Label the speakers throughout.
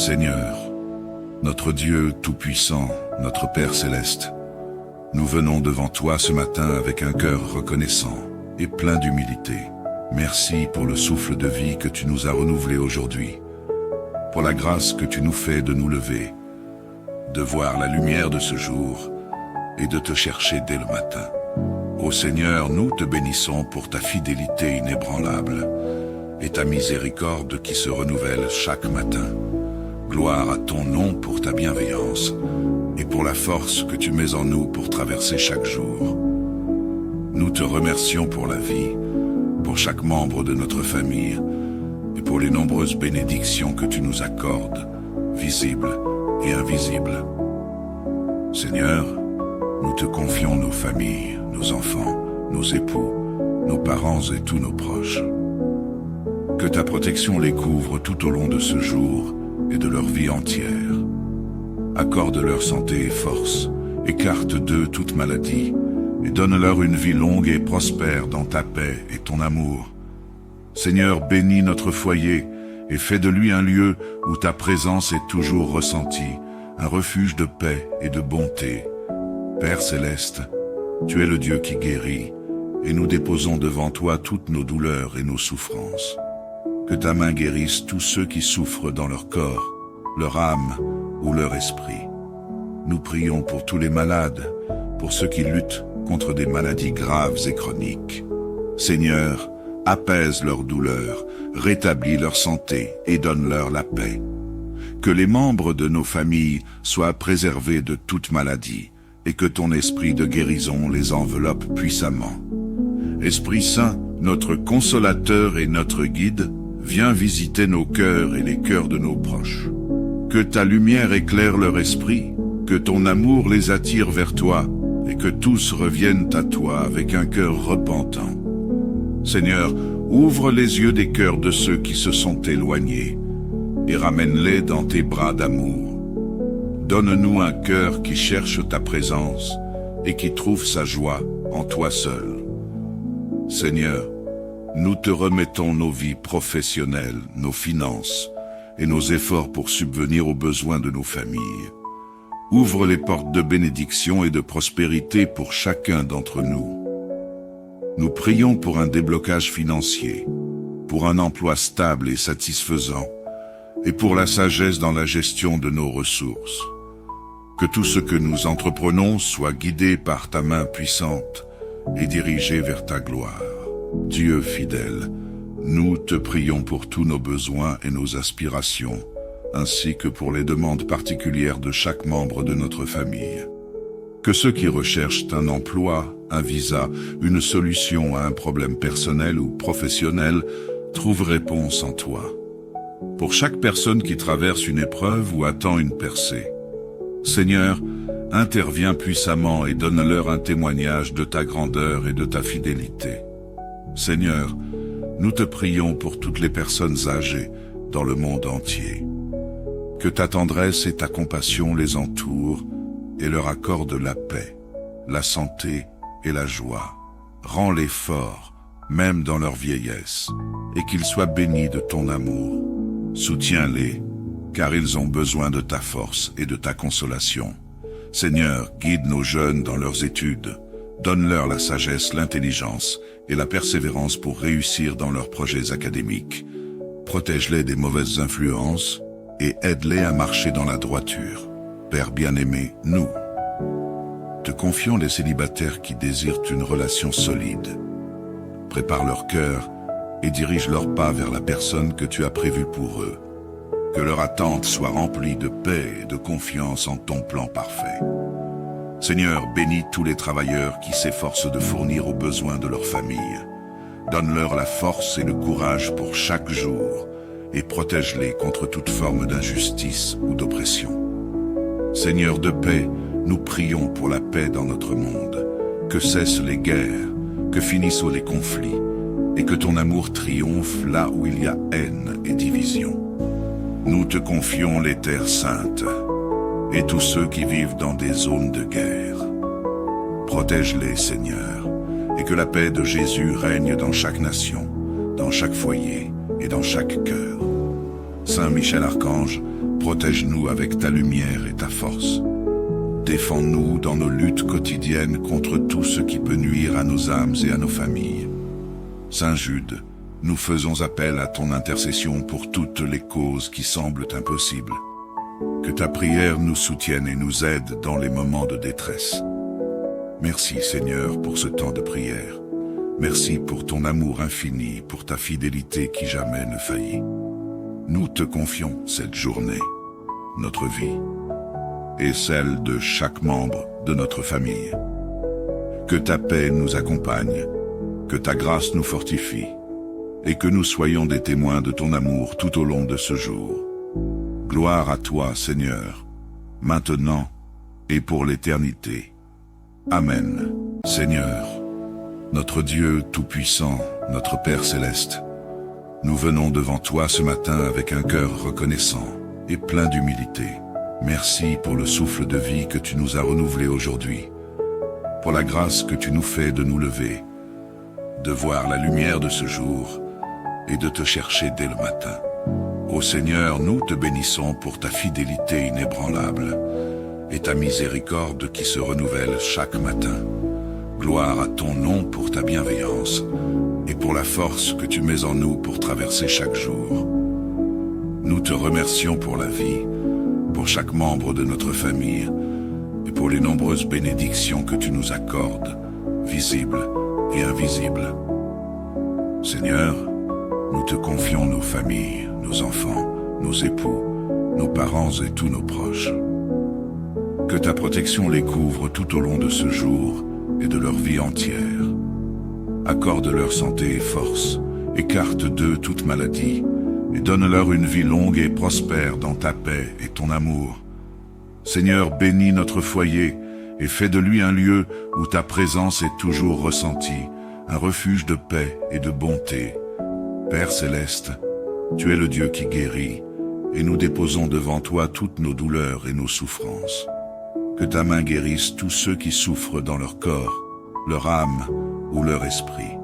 Speaker 1: Seigneur, notre Dieu Tout-Puissant, notre Père Céleste, nous venons devant toi ce matin avec un cœur reconnaissant et plein d'humilité. Merci pour le souffle de vie que tu nous as renouvelé aujourd'hui, pour la grâce que tu nous fais de nous lever, de voir la lumière de ce jour et de te chercher dès le matin. Ô Seigneur, nous te bénissons pour ta fidélité inébranlable et ta miséricorde qui se renouvelle chaque matin. Gloire à ton nom pour ta bienveillance et pour la force que tu mets en nous pour traverser chaque jour. Nous te remercions pour la vie, pour chaque membre de notre famille et pour les nombreuses bénédictions que tu nous accordes, visibles et invisibles. Seigneur, nous te confions nos familles, nos enfants, nos époux, nos parents et tous nos proches. Que ta protection les couvre tout au long de ce jour et de leur vie entière. Accorde leur santé et force, écarte d'eux toute maladie, et donne-leur une vie longue et prospère dans ta paix et ton amour. Seigneur, bénis notre foyer et fais de lui un lieu où ta présence est toujours ressentie, un refuge de paix et de bonté. Père Céleste, tu es le Dieu qui guérit, et nous déposons devant toi toutes nos douleurs et nos souffrances. Que ta main guérisse tous ceux qui souffrent dans leur corps, leur âme ou leur esprit. Nous prions pour tous les malades, pour ceux qui luttent contre des maladies graves et chroniques. Seigneur, apaise leur douleur, rétablis leur santé et donne-leur la paix. Que les membres de nos familles soient préservés de toute maladie et que ton esprit de guérison les enveloppe puissamment. Esprit Saint, notre consolateur et notre guide, viens visiter nos cœurs et les cœurs de nos proches. Que ta lumière éclaire leur esprit, que ton amour les attire vers toi, et que tous reviennent à toi avec un cœur repentant. Seigneur, ouvre les yeux des cœurs de ceux qui se sont éloignés, et ramène-les dans tes bras d'amour. Donne-nous un cœur qui cherche ta présence, et qui trouve sa joie en toi seul. Seigneur, nous te remettons nos vies professionnelles, nos finances et nos efforts pour subvenir aux besoins de nos familles. Ouvre les portes de bénédiction et de prospérité pour chacun d'entre nous. Nous prions pour un déblocage financier, pour un emploi stable et satisfaisant, et pour la sagesse dans la gestion de nos ressources. Que tout ce que nous entreprenons soit guidé par ta main puissante et dirigé vers ta gloire. Dieu fidèle, nous te prions pour tous nos besoins et nos aspirations, ainsi que pour les demandes particulières de chaque membre de notre famille. Que ceux qui recherchent un emploi, un visa, une solution à un problème personnel ou professionnel trouvent réponse en toi. Pour chaque personne qui traverse une épreuve ou attend une percée, Seigneur, interviens puissamment et donne-leur un témoignage de ta grandeur et de ta fidélité. Seigneur, nous te prions pour toutes les personnes âgées dans le monde entier. Que ta tendresse et ta compassion les entourent et leur accordent la paix, la santé et la joie. Rends-les forts, même dans leur vieillesse, et qu'ils soient bénis de ton amour. Soutiens-les, car ils ont besoin de ta force et de ta consolation. Seigneur, guide nos jeunes dans leurs études. Donne-leur la sagesse, l'intelligence et la persévérance pour réussir dans leurs projets académiques. Protège-les des mauvaises influences et aide-les à marcher dans la droiture. Père bien-aimé, nous te confions les célibataires qui désirent une relation solide. Prépare leur cœur et dirige leurs pas vers la personne que tu as prévue pour eux. Que leur attente soit remplie de paix et de confiance en ton plan parfait. Seigneur, bénis tous les travailleurs qui s'efforcent de fournir aux besoins de leur famille. Donne-leur la force et le courage pour chaque jour et protège-les contre toute forme d'injustice ou d'oppression. Seigneur de paix, nous prions pour la paix dans notre monde. Que cessent les guerres, que finissent les conflits et que ton amour triomphe là où il y a haine et division. Nous te confions les terres saintes et tous ceux qui vivent dans des zones de guerre. Protège-les, Seigneur, et que la paix de Jésus règne dans chaque nation, dans chaque foyer et dans chaque cœur. Saint Michel Archange, Protège-nous avec ta lumière et ta force. Défends-nous dans nos luttes quotidiennes contre tout ce qui peut nuire à nos âmes et à nos familles. Saint Jude, nous faisons appel à ton intercession pour toutes les causes qui semblent impossibles. Que ta prière nous soutienne et nous aide dans les moments de détresse. Merci Seigneur pour ce temps de prière. Merci pour ton amour infini, pour ta fidélité qui jamais ne faillit. Nous te confions cette journée, notre vie, et celle de chaque membre de notre famille. Que ta paix nous accompagne, que ta grâce nous fortifie, et que nous soyons des témoins de ton amour tout au long de ce jour. Gloire à toi, Seigneur, maintenant et pour l'éternité. Amen. Seigneur, notre Dieu Tout-Puissant, notre Père Céleste, nous venons devant toi ce matin avec un cœur reconnaissant et plein d'humilité. Merci pour le souffle de vie que tu nous as renouvelé aujourd'hui, pour la grâce que tu nous fais de nous lever, de voir la lumière de ce jour et de te chercher dès le matin. Ô Seigneur, nous te bénissons pour ta fidélité inébranlable et ta miséricorde qui se renouvelle chaque matin. Gloire à ton nom pour ta bienveillance et pour la force que tu mets en nous pour traverser chaque jour. Nous te remercions pour la vie, pour chaque membre de notre famille et pour les nombreuses bénédictions que tu nous accordes, visibles et invisibles. Seigneur, nous te confions nos familles, nos enfants, nos époux, nos parents et tous nos proches. Que ta protection les couvre tout au long de ce jour et de leur vie entière. Accorde leur santé et force, écarte d'eux toute maladie, et donne-leur une vie longue et prospère dans ta paix et ton amour. Seigneur, bénis notre foyer et fais de lui un lieu où ta présence est toujours ressentie, un refuge de paix et de bonté. Père Céleste, tu es le Dieu qui guérit, et nous déposons devant toi toutes nos douleurs et nos souffrances. Que ta main guérisse tous ceux qui souffrent dans leur corps, leur âme ou leur esprit.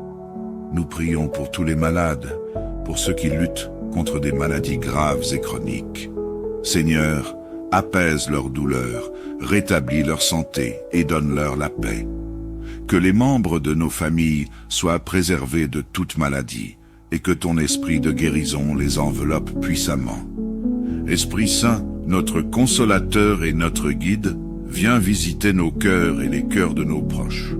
Speaker 1: Nous prions pour tous les malades, pour ceux qui luttent contre des maladies graves et chroniques. Seigneur, apaise leur douleur, rétablis leur santé et donne-leur la paix. Que les membres de nos familles soient préservés de toute maladie et que ton esprit de guérison les enveloppe puissamment. Esprit Saint, notre consolateur et notre guide, viens visiter nos cœurs et les cœurs de nos proches.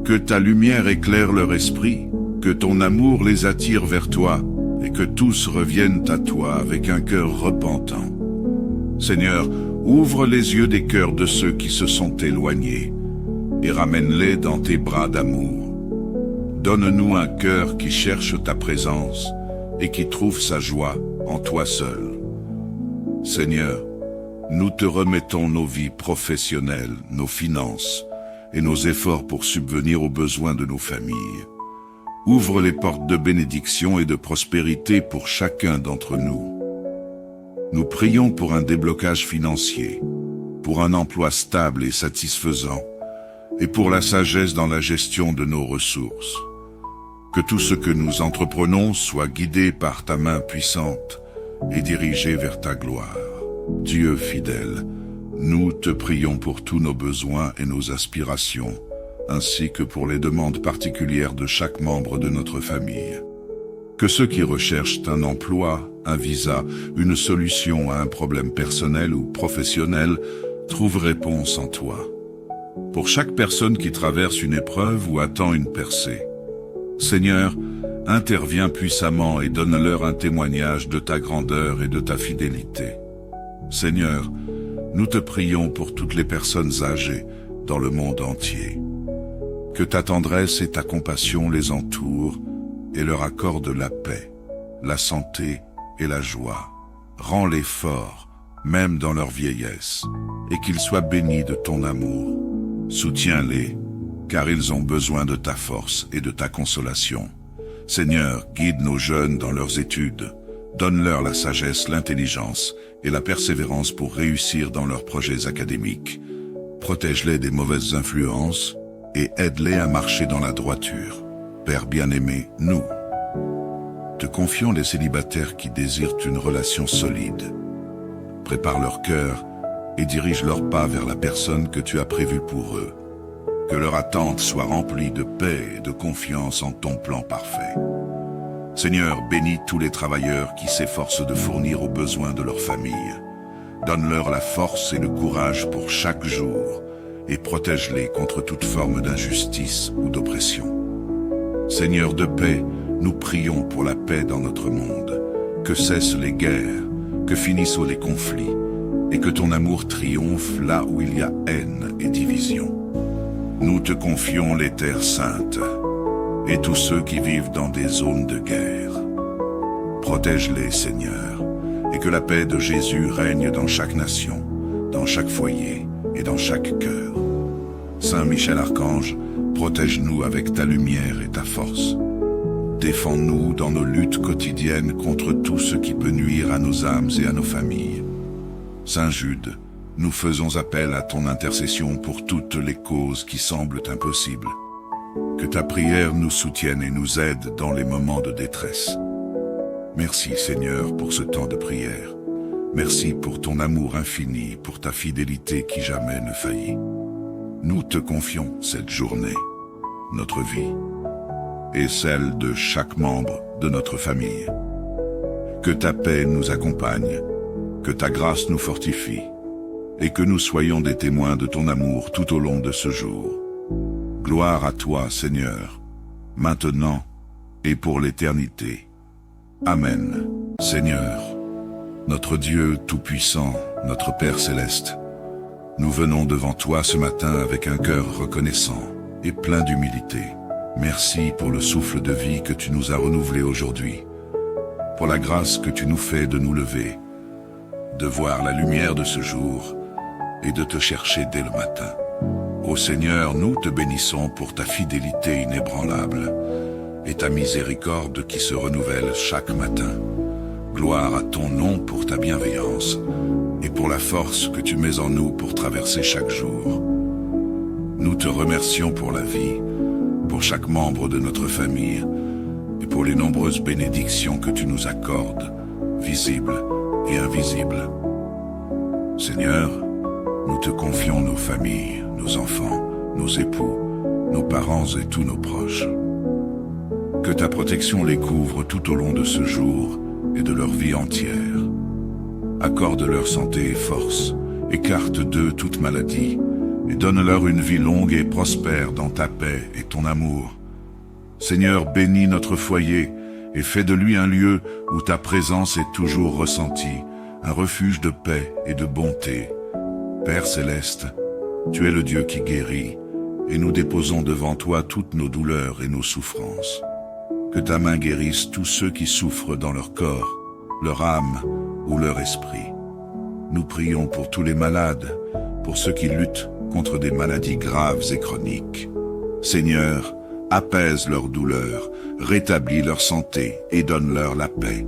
Speaker 1: Que ta lumière éclaire leur esprit, que ton amour les attire vers toi, et que tous reviennent à toi avec un cœur repentant. Seigneur, ouvre les yeux des cœurs de ceux qui se sont éloignés, et ramène-les dans tes bras d'amour. Donne-nous un cœur qui cherche ta présence, et qui trouve sa joie en toi seul. Seigneur, nous te remettons nos vies professionnelles, nos finances, et nos efforts pour subvenir aux besoins de nos familles. Ouvre les portes de bénédiction et de prospérité pour chacun d'entre nous. Nous prions pour un déblocage financier, pour un emploi stable et satisfaisant, et pour la sagesse dans la gestion de nos ressources. Que tout ce que nous entreprenons soit guidé par ta main puissante et dirigé vers ta gloire. Dieu fidèle, nous te prions pour tous nos besoins et nos aspirations, ainsi que pour les demandes particulières de chaque membre de notre famille. Que ceux qui recherchent un emploi, un visa, une solution à un problème personnel ou professionnel trouvent réponse en toi. Pour chaque personne qui traverse une épreuve ou attend une percée, Seigneur, interviens puissamment et donne-leur un témoignage de ta grandeur et de ta fidélité. Seigneur, nous te prions pour toutes les personnes âgées dans le monde entier. Que ta tendresse et ta compassion les entourent et leur accordent la paix, la santé et la joie. Rends-les forts, même dans leur vieillesse, et qu'ils soient bénis de ton amour. Soutiens-les, car ils ont besoin de ta force et de ta consolation. Seigneur, guide nos jeunes dans leurs études. Donne-leur la sagesse, l'intelligence et la persévérance pour réussir dans leurs projets académiques. Protège-les des mauvaises influences et aide-les à marcher dans la droiture. Père bien-aimé, nous te confions les célibataires qui désirent une relation solide. prépare leur cœur et dirige leurs pas vers la personne que tu as prévue pour eux. Que leur attente soit remplie de paix et de confiance en ton plan parfait. Seigneur, bénis tous les travailleurs qui s'efforcent de fournir aux besoins de leur famille. Donne-leur la force et le courage pour chaque jour et protège-les contre toute forme d'injustice ou d'oppression. Seigneur de paix, nous prions pour la paix dans notre monde. Que cessent les guerres, que finissent les conflits et que ton amour triomphe là où il y a haine et division. Nous te confions les terres saintes et tous ceux qui vivent dans des zones de guerre. Protège-les, Seigneur, et que la paix de Jésus règne dans chaque nation, dans chaque foyer et dans chaque cœur. Saint Michel Archange, protège-nous avec ta lumière et ta force. Défends-nous dans nos luttes quotidiennes contre tout ce qui peut nuire à nos âmes et à nos familles. Saint Jude, nous faisons appel à ton intercession pour toutes les causes qui semblent impossibles. Que ta prière nous soutienne et nous aide dans les moments de détresse. Merci Seigneur pour ce temps de prière. Merci pour ton amour infini, pour ta fidélité qui jamais ne faillit. Nous te confions cette journée, notre vie, et celle de chaque membre de notre famille. Que ta paix nous accompagne, que ta grâce nous fortifie, et que nous soyons des témoins de ton amour tout au long de ce jour. Gloire à toi, Seigneur, maintenant et pour l'éternité. Amen. Seigneur, notre Dieu Tout-Puissant, notre Père Céleste, nous venons devant toi ce matin avec un cœur reconnaissant et plein d'humilité. Merci pour le souffle de vie que tu nous as renouvelé aujourd'hui, pour la grâce que tu nous fais de nous lever, de voir la lumière de ce jour et de te chercher dès le matin. Ô Seigneur, nous te bénissons pour ta fidélité inébranlable et ta miséricorde qui se renouvelle chaque matin. Gloire à ton nom pour ta bienveillance et pour la force que tu mets en nous pour traverser chaque jour. Nous te remercions pour la vie, pour chaque membre de notre famille et pour les nombreuses bénédictions que tu nous accordes, visibles et invisibles. Seigneur, nous te confions nos familles, nos enfants, nos époux, nos parents et tous nos proches. Que ta protection les couvre tout au long de ce jour et de leur vie entière. Accorde leur santé et force, écarte d'eux toute maladie, et donne-leur une vie longue et prospère dans ta paix et ton amour. Seigneur, bénis notre foyer et fais de lui un lieu où ta présence est toujours ressentie, un refuge de paix et de bonté. Père Céleste, tu es le Dieu qui guérit, et nous déposons devant toi toutes nos douleurs et nos souffrances. Que ta main guérisse tous ceux qui souffrent dans leur corps, leur âme ou leur esprit. Nous prions pour tous les malades, pour ceux qui luttent contre des maladies graves et chroniques. Seigneur, apaise leurs douleurs, rétablis leur santé et donne-leur la paix.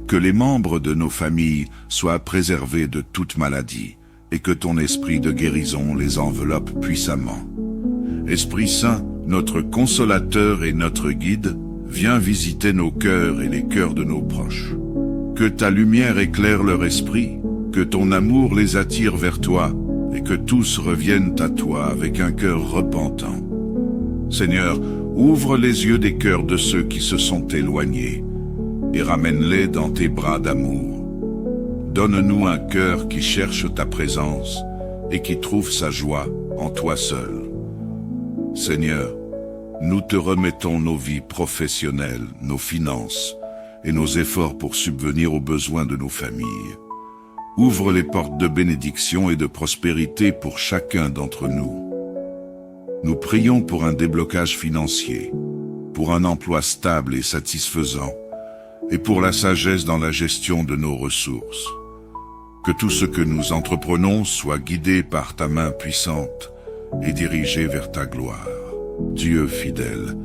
Speaker 1: Que les membres de nos familles soient préservés de toute maladie et que ton esprit de guérison les enveloppe puissamment. Esprit Saint, notre consolateur et notre guide, viens visiter nos cœurs et les cœurs de nos proches. Que ta lumière éclaire leur esprit, que ton amour les attire vers toi, et que tous reviennent à toi avec un cœur repentant. Seigneur, ouvre les yeux des cœurs de ceux qui se sont éloignés, et ramène-les dans tes bras d'amour. Donne-nous un cœur qui cherche ta présence, et qui trouve sa joie en toi seul. Seigneur, nous te remettons nos vies professionnelles, nos finances, et nos efforts pour subvenir aux besoins de nos familles. Ouvre les portes de bénédiction et de prospérité pour chacun d'entre nous. Nous prions pour un déblocage financier, pour un emploi stable et satisfaisant, et pour la sagesse dans la gestion de nos ressources. Que tout ce que nous entreprenons soit guidé par ta main puissante et dirigé vers ta gloire. Dieu fidèle,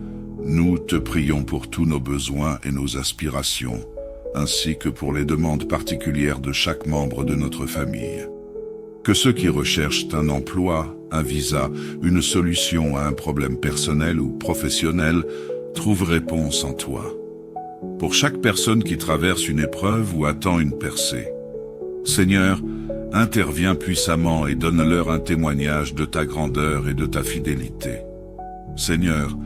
Speaker 1: nous te prions pour tous nos besoins et nos aspirations, ainsi que pour les demandes particulières de chaque membre de notre famille. Que ceux qui recherchent un emploi, un visa, une solution à un problème personnel ou professionnel trouvent réponse en toi. Pour chaque personne qui traverse une épreuve ou attend une percée, Seigneur, interviens puissamment et donne-leur un témoignage de ta grandeur et de ta fidélité. Seigneur,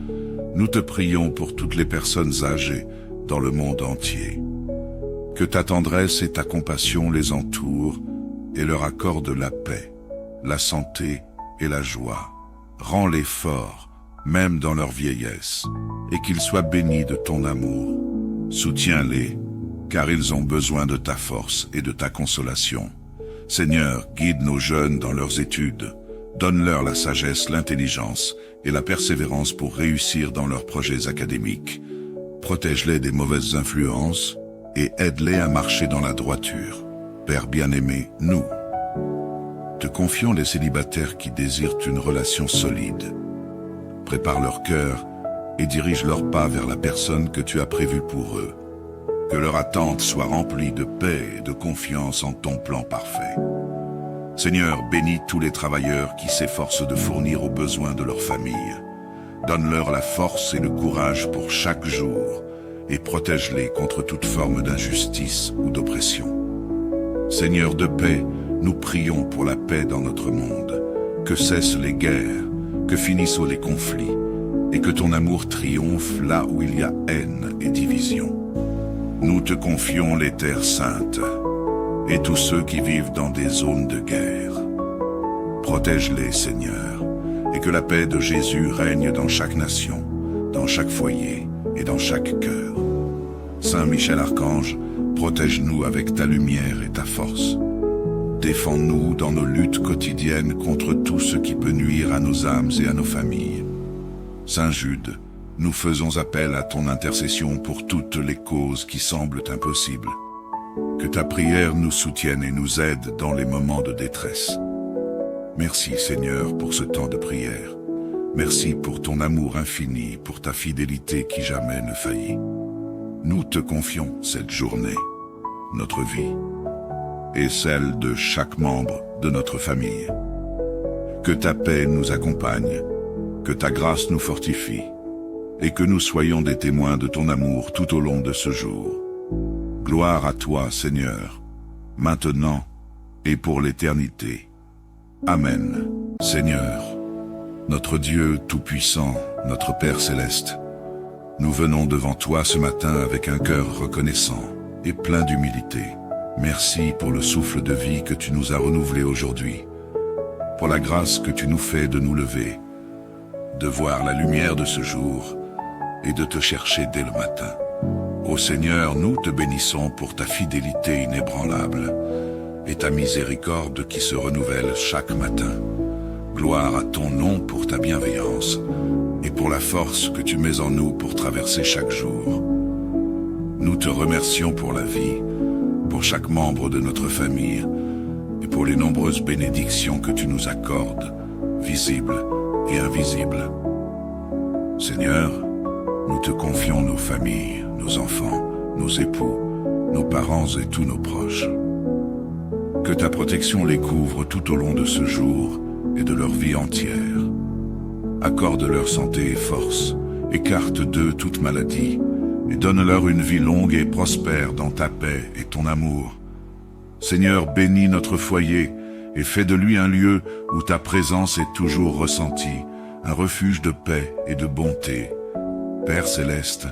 Speaker 1: nous te prions pour toutes les personnes âgées dans le monde entier. Que ta tendresse et ta compassion les entourent et leur accorde la paix, la santé et la joie. Rends-les forts, même dans leur vieillesse, et qu'ils soient bénis de ton amour. Soutiens-les, car ils ont besoin de ta force et de ta consolation. Seigneur, guide nos jeunes dans leurs études. Donne-leur la sagesse, l'intelligence et la persévérance pour réussir dans leurs projets académiques. Protège-les des mauvaises influences et aide-les à marcher dans la droiture. Père bien-aimé, nous te confions les célibataires qui désirent une relation solide. Prépare leur cœur et dirige leurs pas vers la personne que tu as prévue pour eux. Que leur attente soit remplie de paix et de confiance en ton plan parfait. Seigneur, bénis tous les travailleurs qui s'efforcent de fournir aux besoins de leur famille. Donne-leur la force et le courage pour chaque jour et protège-les contre toute forme d'injustice ou d'oppression. Seigneur de paix, nous prions pour la paix dans notre monde. Que cessent les guerres, que finissent les conflits et que ton amour triomphe là où il y a haine et division. Nous te confions les terres saintes et tous ceux qui vivent dans des zones de guerre. Protège-les, Seigneur, et que la paix de Jésus règne dans chaque nation, dans chaque foyer et dans chaque cœur. Saint Michel Archange, protège-nous avec ta lumière et ta force. Défends-nous dans nos luttes quotidiennes contre tout ce qui peut nuire à nos âmes et à nos familles. Saint Jude, nous faisons appel à ton intercession pour toutes les causes qui semblent impossibles. Que ta prière nous soutienne et nous aide dans les moments de détresse. Merci Seigneur pour ce temps de prière. Merci pour ton amour infini, pour ta fidélité qui jamais ne faillit. Nous te confions cette journée, notre vie et celle de chaque membre de notre famille. Que ta paix nous accompagne, que ta grâce nous fortifie et que nous soyons des témoins de ton amour tout au long de ce jour. Gloire à toi, Seigneur, maintenant et pour l'éternité. Amen. Seigneur, notre Dieu Tout-Puissant, notre Père Céleste, nous venons devant toi ce matin avec un cœur reconnaissant et plein d'humilité. Merci pour le souffle de vie que tu nous as renouvelé aujourd'hui, pour la grâce que tu nous fais de nous lever, de voir la lumière de ce jour et de te chercher dès le matin. Ô Seigneur, nous te bénissons pour ta fidélité inébranlable et ta miséricorde qui se renouvelle chaque matin. Gloire à ton nom pour ta bienveillance et pour la force que tu mets en nous pour traverser chaque jour. Nous te remercions pour la vie, pour chaque membre de notre famille et pour les nombreuses bénédictions que tu nous accordes, visibles et invisibles. Seigneur, nous te confions nos familles, nos enfants, nos époux, nos parents et tous nos proches. Que ta protection les couvre tout au long de ce jour et de leur vie entière. Accorde leur santé et force, écarte d'eux toute maladie, et donne-leur une vie longue et prospère dans ta paix et ton amour. Seigneur, bénis notre foyer et fais de lui un lieu où ta présence est toujours ressentie, un refuge de paix et de bonté. Père Céleste,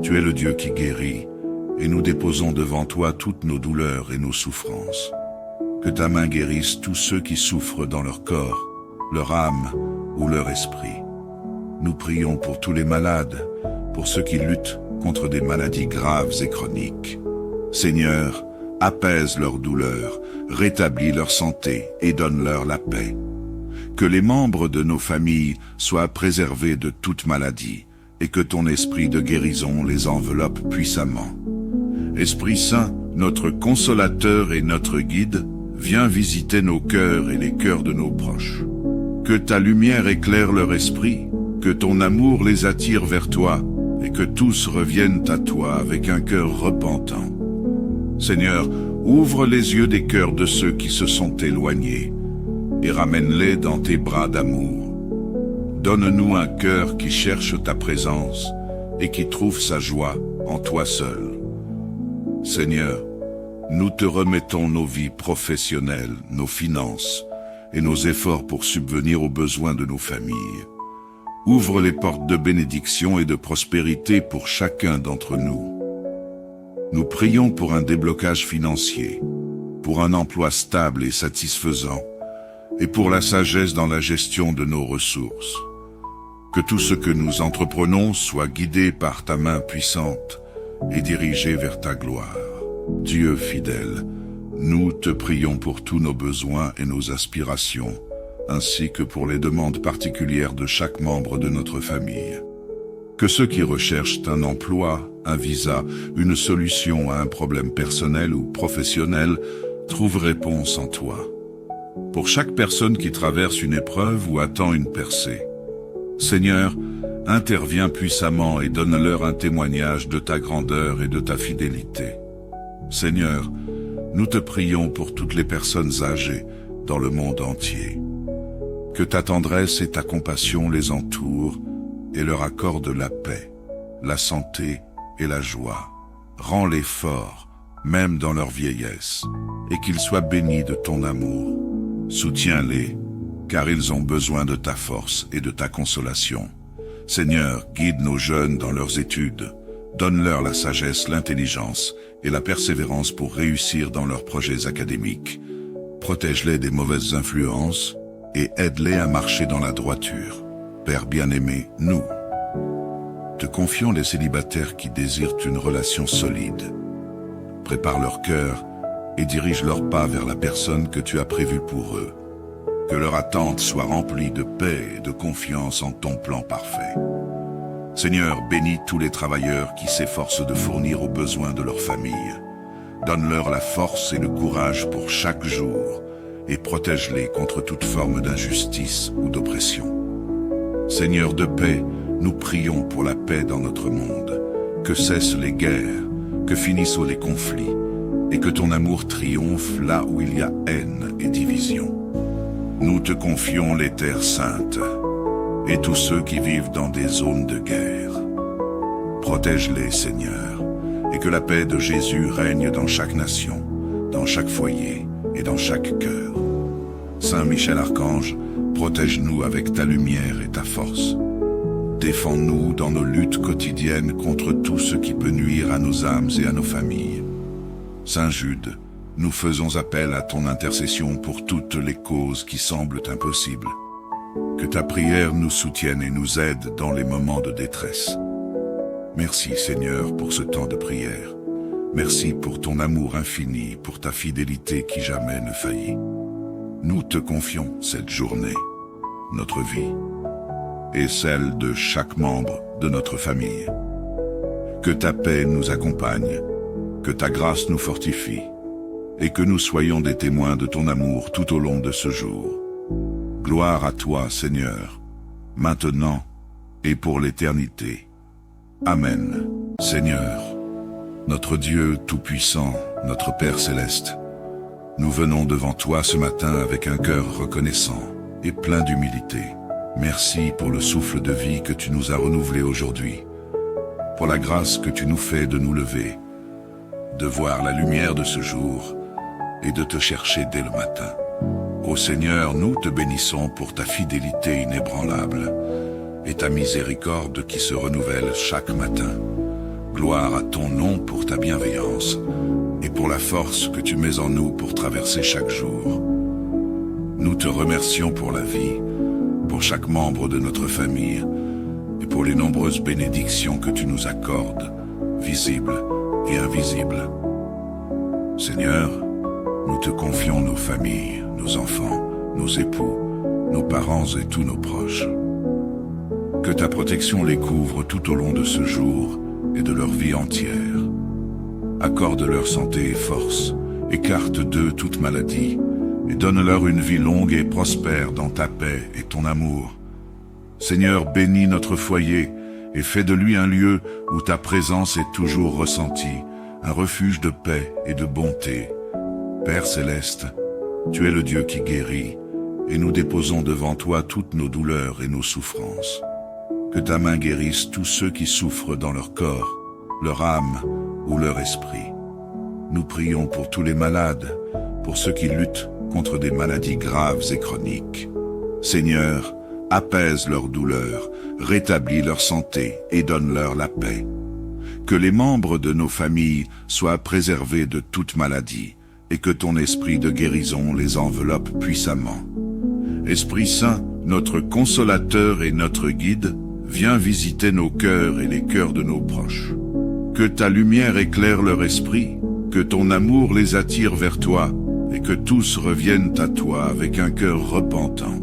Speaker 1: tu es le Dieu qui guérit, et nous déposons devant toi toutes nos douleurs et nos souffrances. Que ta main guérisse tous ceux qui souffrent dans leur corps, leur âme ou leur esprit. Nous prions pour tous les malades, pour ceux qui luttent contre des maladies graves et chroniques. Seigneur, apaise leurs douleurs, rétablis leur santé et donne-leur la paix. Que les membres de nos familles soient préservés de toute maladie et que ton esprit de guérison les enveloppe puissamment. Esprit Saint, notre consolateur et notre guide, viens visiter nos cœurs et les cœurs de nos proches. Que ta lumière éclaire leur esprit, que ton amour les attire vers toi, et que tous reviennent à toi avec un cœur repentant. Seigneur, ouvre les yeux des cœurs de ceux qui se sont éloignés, et ramène-les dans tes bras d'amour. Donne-nous un cœur qui cherche ta présence, et qui trouve sa joie en toi seul. Seigneur, Nous te remettons nos vies professionnelles, nos finances et nos efforts pour subvenir aux besoins de nos familles. Ouvre les portes de bénédiction et de prospérité pour chacun d'entre nous. Nous prions pour un déblocage financier, pour un emploi stable et satisfaisant, et pour la sagesse dans la gestion de nos ressources. Que tout ce que nous entreprenons soit guidé par ta main puissante et dirigé vers ta gloire. Dieu fidèle, nous te prions pour tous nos besoins et nos aspirations, ainsi que pour les demandes particulières de chaque membre de notre famille. Que ceux qui recherchent un emploi, un visa, une solution à un problème personnel ou professionnel trouvent réponse en toi. Pour chaque personne qui traverse une épreuve ou attend une percée, Seigneur, interviens puissamment et donne-leur un témoignage de ta grandeur et de ta fidélité. Seigneur, nous te prions pour toutes les personnes âgées dans le monde entier. Que ta tendresse et ta compassion les entourent et leur accordent la paix, la santé et la joie. Rends-les forts, même dans leur vieillesse, et qu'ils soient bénis de ton amour. Soutiens-les, car ils ont besoin de ta force et de ta consolation. Seigneur, guide nos jeunes dans leurs études. Donne-leur la sagesse, l'intelligence et la persévérance pour réussir dans leurs projets académiques. Protège-les des mauvaises influences et aide-les à marcher dans la droiture. Père bien-aimé, nous te confions les célibataires qui désirent une relation solide. Prépare leur cœur et dirige leurs pas vers la personne que tu as prévue pour eux. Que leur attente soit remplie de paix et de confiance en ton plan parfait. Seigneur, bénis tous les travailleurs qui s'efforcent de fournir aux besoins de leur famille. Donne-leur la force et le courage pour chaque jour et protège-les contre toute forme d'injustice ou d'oppression. Seigneur de paix, nous prions pour la paix dans notre monde. Que cessent les guerres, que finissent les conflits et que ton amour triomphe là où il y a haine et division. Nous te confions les terres saintes et tous ceux qui vivent dans des zones de guerre. Protège-les, Seigneur, et que la paix de Jésus règne dans chaque nation, dans chaque foyer et dans chaque cœur. Saint Michel Archange, protège-nous avec ta lumière et ta force. Défends-nous dans nos luttes quotidiennes contre tout ce qui peut nuire à nos âmes et à nos familles. Saint Jude, nous faisons appel à ton intercession pour toutes les causes qui semblent impossibles. Que ta prière nous soutienne et nous aide dans les moments de détresse. Merci Seigneur pour ce temps de prière. Merci pour ton amour infini, pour ta fidélité qui jamais ne faillit. Nous te confions cette journée, notre vie, et celle de chaque membre de notre famille. Que ta paix nous accompagne, que ta grâce nous fortifie, et que nous soyons des témoins de ton amour tout au long de ce jour. Gloire à toi, Seigneur, maintenant et pour l'éternité. Amen. Seigneur, notre Dieu tout-puissant, notre Père céleste, nous venons devant toi ce matin avec un cœur reconnaissant et plein d'humilité. Merci pour le souffle de vie que tu nous as renouvelé aujourd'hui, pour la grâce que tu nous fais de nous lever, de voir la lumière de ce jour et de te chercher dès le matin. Ô Seigneur, nous te bénissons pour ta fidélité inébranlable et ta miséricorde qui se renouvelle chaque matin. Gloire à ton nom pour ta bienveillance et pour la force que tu mets en nous pour traverser chaque jour. Nous te remercions pour la vie, pour chaque membre de notre famille et pour les nombreuses bénédictions que tu nous accordes, visibles et invisibles. Seigneur, nous te confions nos familles, nos enfants, nos époux, nos parents et tous nos proches. Que ta protection les couvre tout au long de ce jour et de leur vie entière. Accorde leur santé et force, écarte d'eux toute maladie, et donne-leur une vie longue et prospère dans ta paix et ton amour. Seigneur, bénis notre foyer et fais de lui un lieu où ta présence est toujours ressentie, un refuge de paix et de bonté. Père céleste, tu es le Dieu qui guérit, et nous déposons devant toi toutes nos douleurs et nos souffrances. Que ta main guérisse tous ceux qui souffrent dans leur corps, leur âme ou leur esprit. nous prions pour tous les malades, pour ceux qui luttent contre des maladies graves et chroniques. Seigneur, apaise leur douleur, rétablis leur santé et donne-leur la paix. Que les membres de nos familles soient préservés de toute maladie et que ton esprit de guérison les enveloppe puissamment. Esprit Saint, notre consolateur et notre guide, viens visiter nos cœurs et les cœurs de nos proches. Que ta lumière éclaire leur esprit, que ton amour les attire vers toi et que tous reviennent à toi avec un cœur repentant.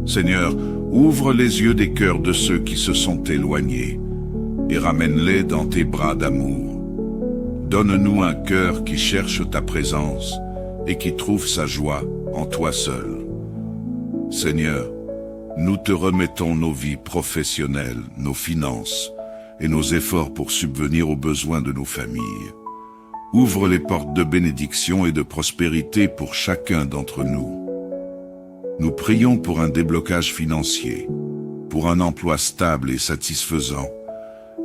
Speaker 1: Seigneur, ouvre les yeux des cœurs de ceux qui se sont éloignés et ramène-les dans tes bras d'amour. Donne-nous un cœur qui cherche ta présence et qui trouve sa joie en toi seul. Seigneur, nous te remettons nos vies professionnelles, nos finances et nos efforts pour subvenir aux besoins de nos familles. Ouvre les portes de bénédiction et de prospérité pour chacun d'entre nous. Nous prions pour un déblocage financier, pour un emploi stable et satisfaisant,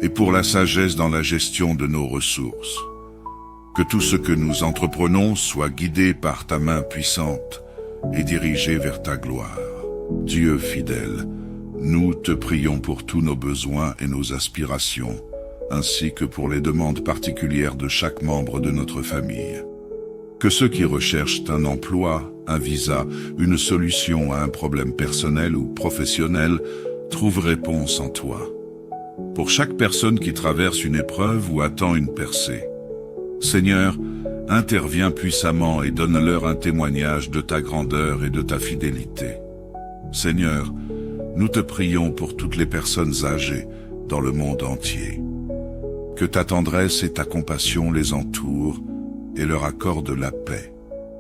Speaker 1: et pour la sagesse dans la gestion de nos ressources. Que tout ce que nous entreprenons soit guidé par ta main puissante et dirigé vers ta gloire. Dieu fidèle, nous te prions pour tous nos besoins et nos aspirations, ainsi que pour les demandes particulières de chaque membre de notre famille. Que ceux qui recherchent un emploi, un visa, une solution à un problème personnel ou professionnel trouvent réponse en toi. Pour chaque personne qui traverse une épreuve ou attend une percée, Seigneur, interviens puissamment et donne-leur un témoignage de ta grandeur et de ta fidélité. Seigneur, nous te prions pour toutes les personnes âgées dans le monde entier. Que ta tendresse et ta compassion les entourent et leur accordent la paix,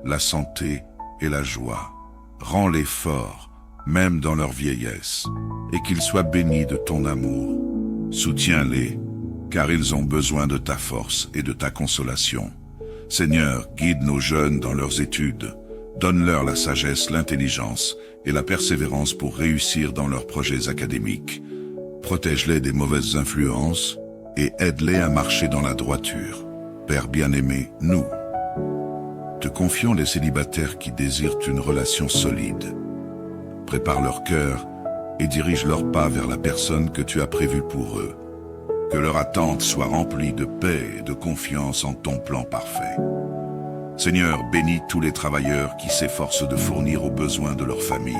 Speaker 1: la santé et la joie. Rends-les forts, même dans leur vieillesse, et qu'ils soient bénis de ton amour. Soutiens-les, car ils ont besoin de ta force et de ta consolation. Seigneur, guide nos jeunes dans leurs études. Donne-leur la sagesse, l'intelligence et la persévérance pour réussir dans leurs projets académiques. Protège-les des mauvaises influences et aide-les à marcher dans la droiture. Père bien-aimé, nous te confions les célibataires qui désirent une relation solide. Prépare leur cœur et dirige leurs pas vers la personne que tu as prévue pour eux. Que leur attente soit remplie de paix et de confiance en ton plan parfait. Seigneur, bénis tous les travailleurs qui s'efforcent de fournir aux besoins de leur famille.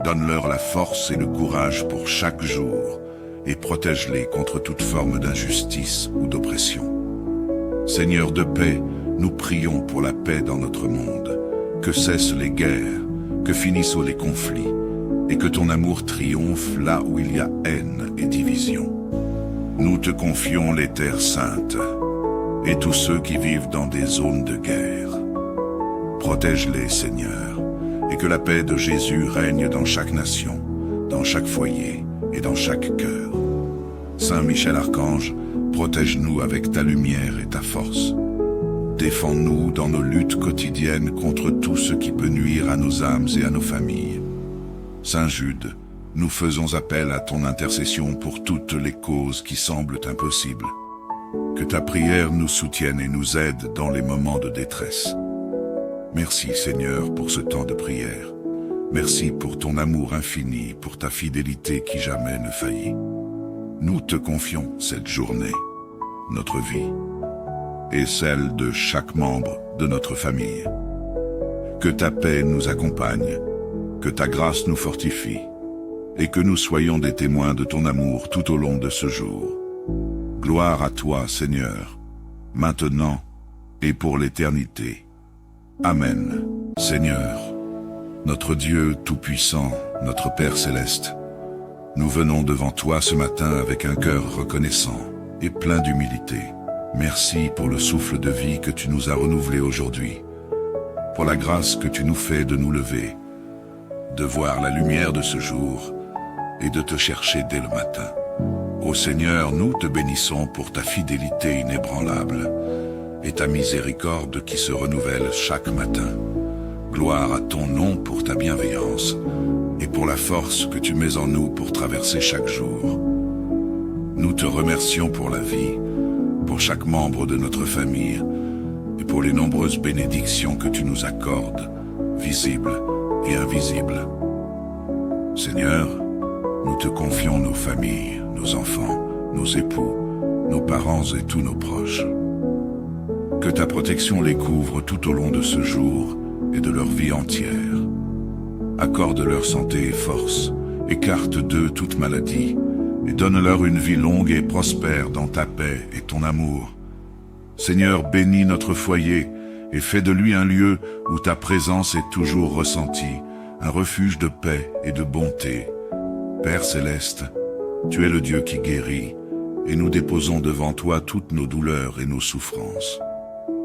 Speaker 1: Donne-leur la force et le courage pour chaque jour et protège-les contre toute forme d'injustice ou d'oppression. Seigneur de paix, nous prions pour la paix dans notre monde. Que cessent les guerres, que finissent les conflits et que ton amour triomphe là où il y a haine et division. Nous te confions les terres saintes et tous ceux qui vivent dans des zones de guerre. Protège-les, Seigneur, et que la paix de Jésus règne dans chaque nation, dans chaque foyer et dans chaque cœur. Saint Michel Archange, protège-nous avec ta lumière et ta force. Défends-nous dans nos luttes quotidiennes contre tout ce qui peut nuire à nos âmes et à nos familles. Saint Jude, nous faisons appel à ton intercession pour toutes les causes qui semblent impossibles. Que ta prière nous soutienne et nous aide dans les moments de détresse. Merci Seigneur pour ce temps de prière. Merci pour ton amour infini, pour ta fidélité qui jamais ne faillit. Nous te confions cette journée, notre vie et celle de chaque membre de notre famille. Que ta paix nous accompagne, que ta grâce nous fortifie et que nous soyons des témoins de ton amour tout au long de ce jour. Gloire à toi, Seigneur, maintenant et pour l'éternité. Amen. Seigneur, notre Dieu tout-puissant, notre Père céleste, nous venons devant toi ce matin avec un cœur reconnaissant et plein d'humilité. Merci pour le souffle de vie que tu nous as renouvelé aujourd'hui, pour la grâce que tu nous fais de nous lever, de voir la lumière de ce jour et de te chercher dès le matin. Ô Seigneur, nous te bénissons pour ta fidélité inébranlable et ta miséricorde qui se renouvelle chaque matin. Gloire à ton nom pour ta bienveillance et pour la force que tu mets en nous pour traverser chaque jour. Nous te remercions pour la vie, pour chaque membre de notre famille, et pour les nombreuses bénédictions que tu nous accordes, visibles et invisibles. Seigneur, nous te confions nos familles, nos enfants, nos époux, nos parents et tous nos proches. Que ta protection les couvre tout au long de ce jour et de leur vie entière. Accorde leur santé et force, écarte d'eux toute maladie, et donne-leur une vie longue et prospère dans ta paix et ton amour. Seigneur, bénis notre foyer et fais de lui un lieu où ta présence est toujours ressentie, un refuge de paix et de bonté. Père céleste, tu es le Dieu qui guérit, et nous déposons devant toi toutes nos douleurs et nos souffrances.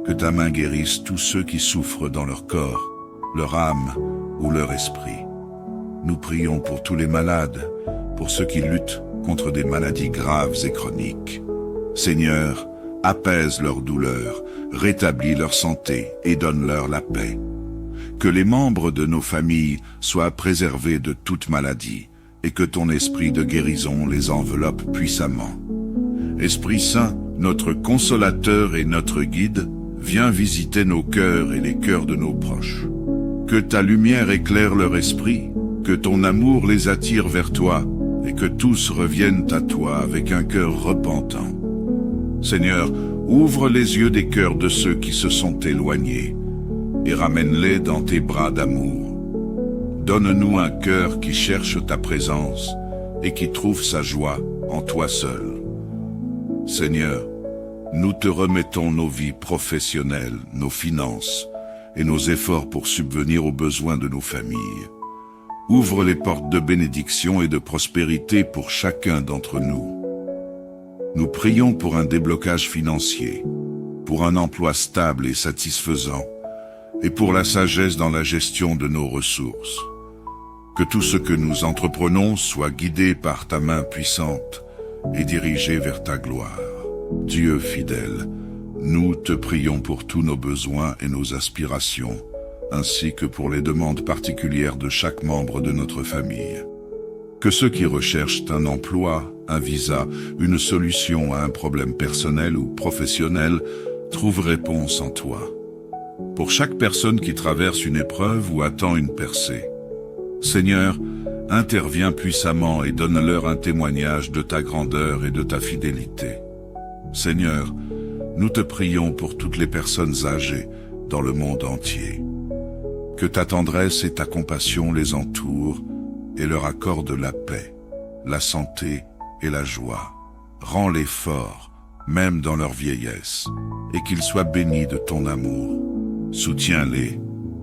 Speaker 1: Que ta main guérisse tous ceux qui souffrent dans leur corps, leur âme ou leur esprit. Nous prions pour tous les malades, pour ceux qui luttent contre des maladies graves et chroniques. Seigneur, apaise leurs douleurs, rétablis leur santé et donne-leur la paix. Que les membres de nos familles soient préservés de toute maladie et que ton esprit de guérison les enveloppe puissamment. Esprit Saint, notre consolateur et notre guide, viens visiter nos cœurs et les cœurs de nos proches. Que ta lumière éclaire leur esprit, que ton amour les attire vers toi, et que tous reviennent à toi avec un cœur repentant. Seigneur, ouvre les yeux des cœurs de ceux qui se sont éloignés, et ramène-les dans tes bras d'amour. Donne-nous un cœur qui cherche ta présence, et qui trouve sa joie en toi seul. Seigneur, nous te remettons nos vies professionnelles, nos finances et nos efforts pour subvenir aux besoins de nos familles. Ouvre les portes de bénédiction et de prospérité pour chacun d'entre nous. Nous prions pour un déblocage financier, pour un emploi stable et satisfaisant, et pour la sagesse dans la gestion de nos ressources. Que tout ce que nous entreprenons soit guidé par ta main puissante et dirigé vers ta gloire. Dieu fidèle, nous te prions pour tous nos besoins et nos aspirations, ainsi que pour les demandes particulières de chaque membre de notre famille. Que ceux qui recherchent un emploi, un visa, une solution à un problème personnel ou professionnel trouvent réponse en toi. Pour chaque personne qui traverse une épreuve ou attend une percée, Seigneur, interviens puissamment et donne-leur un témoignage de ta grandeur et de ta fidélité. Seigneur, nous te prions pour toutes les personnes âgées dans le monde entier. Que ta tendresse et ta compassion les entourent et leur accordent la paix, la santé et la joie. Rends-les forts, même dans leur vieillesse, et qu'ils soient bénis de ton amour. Soutiens-les,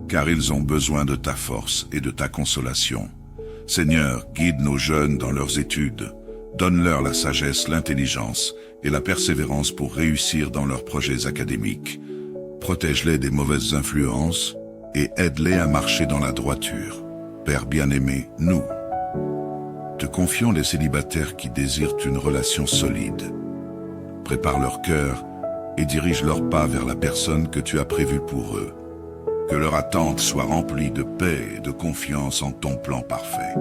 Speaker 1: car ils ont besoin de ta force et de ta consolation. Seigneur, guide nos jeunes dans leurs études. Donne-leur la sagesse, l'intelligence et la persévérance pour réussir dans leurs projets académiques. Protège-les des mauvaises influences et aide-les à marcher dans la droiture. Père bien-aimé, nous te confions les célibataires qui désirent une relation solide. Prépare leur cœur et dirige leurs pas vers la personne que tu as prévue pour eux. Que leur attente soit remplie de paix et de confiance en ton plan parfait.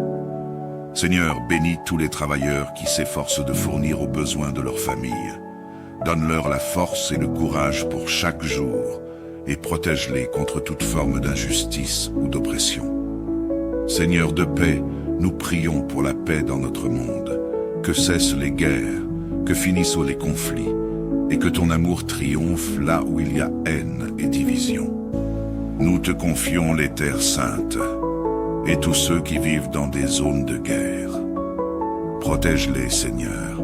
Speaker 1: Seigneur, bénis tous les travailleurs qui s'efforcent de fournir aux besoins de leur famille. Donne-leur la force et le courage pour chaque jour et protège-les contre toute forme d'injustice ou d'oppression. Seigneur de paix, nous prions pour la paix dans notre monde. Que cessent les guerres, que finissent les conflits et que ton amour triomphe là où il y a haine et division. Nous te confions les terres saintes et tous ceux qui vivent dans des zones de guerre. Protège-les, Seigneur,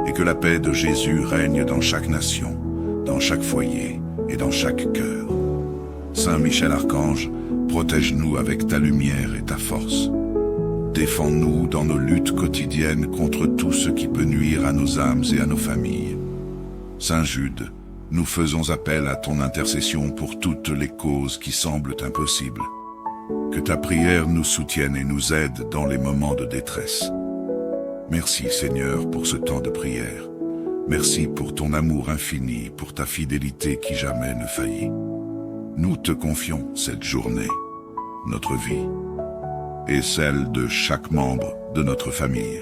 Speaker 1: et que la paix de Jésus règne dans chaque nation, dans chaque foyer et dans chaque cœur. Saint Michel Archange, protège-nous avec ta lumière et ta force. Défends-nous dans nos luttes quotidiennes contre tout ce qui peut nuire à nos âmes et à nos familles. Saint Jude, nous faisons appel à ton intercession pour toutes les causes qui semblent impossibles. Que ta prière nous soutienne et nous aide dans les moments de détresse. Merci Seigneur pour ce temps de prière. Merci pour ton amour infini, pour ta fidélité qui jamais ne faillit. Nous te confions cette journée, notre vie, et celle de chaque membre de notre famille.